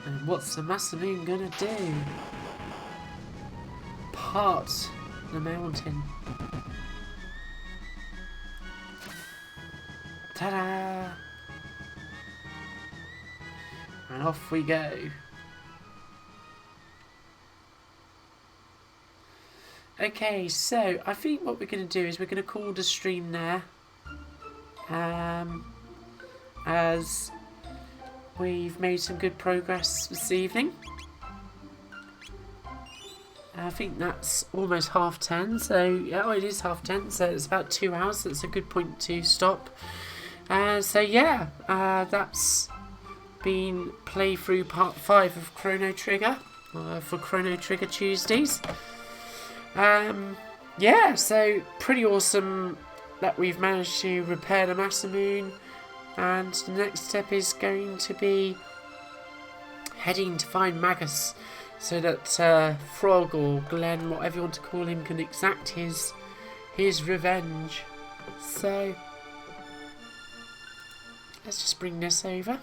and what's the Masamune gonna do? Part the mountain. Ta-da! And off we go. Okay, so I think what we're going to do is we're going to call the stream there. As we've made some good progress this evening. I think that's almost 10:30, so yeah, it is 10:30, so it's about 2 hours. So that's a good point to stop. So yeah, that's been playthrough part 5 of Chrono Trigger for Chrono Trigger Tuesdays. Yeah, so pretty awesome that we've managed to repair the Masamune, and the next step is going to be heading to find Magus, so that Frog or Glenn, whatever you want to call him, can exact his revenge. So let's just bring this over.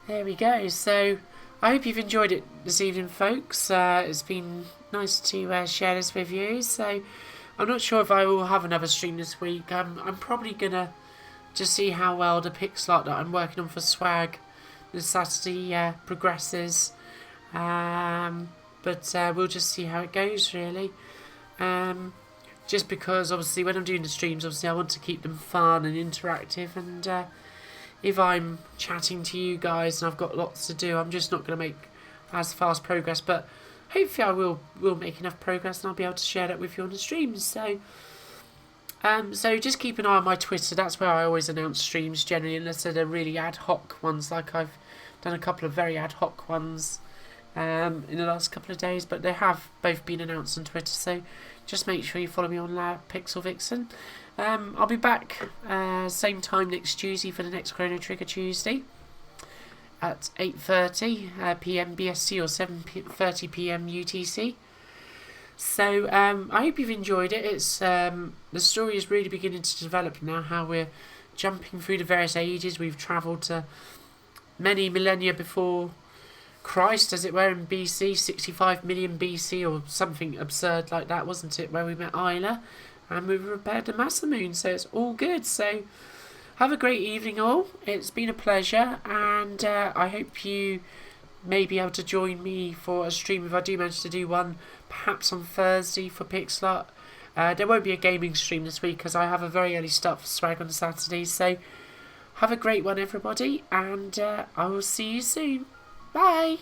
There we go. So I hope you've enjoyed it this evening, folks. It's been nice to share this with you. So I'm not sure if I will have another stream this week. I'm probably gonna just see how well the pixel art that I'm working on for Swag this Saturday progresses. But we'll just see how it goes, really. Just because obviously when I'm doing the streams, obviously I want to keep them fun and interactive, and if I'm chatting to you guys and I've got lots to do, I'm just not going to make as fast progress. But hopefully I will make enough progress and I'll be able to share that with you on the streams. So just keep an eye on my Twitter. That's where I always announce streams generally, unless they're really ad hoc ones. Like I've done a couple of very ad hoc ones in the last couple of days, but they have both been announced on Twitter. So just make sure you follow me on Pixel Vixen. I'll be back same time next Tuesday for the next Chrono Trigger Tuesday at 8:30 p.m. BST or 7:30 p.m. UTC. So I hope you've enjoyed it. It's the story is really beginning to develop now. How we're jumping through the various ages. We've travelled to many millennia before Christ, as it were, in BC, 65 million BC or something absurd like that, wasn't it? Where we met Isla, and we repaired the Masamune. So it's all good. So have a great evening, all. It's been a pleasure, and I hope you may be able to join me for a stream if I do manage to do one, perhaps on Thursday for Pixel Art. There won't be a gaming stream this week because I have a very early start for Swag on Saturday. So have a great one, everybody, and I will see you soon. Bye.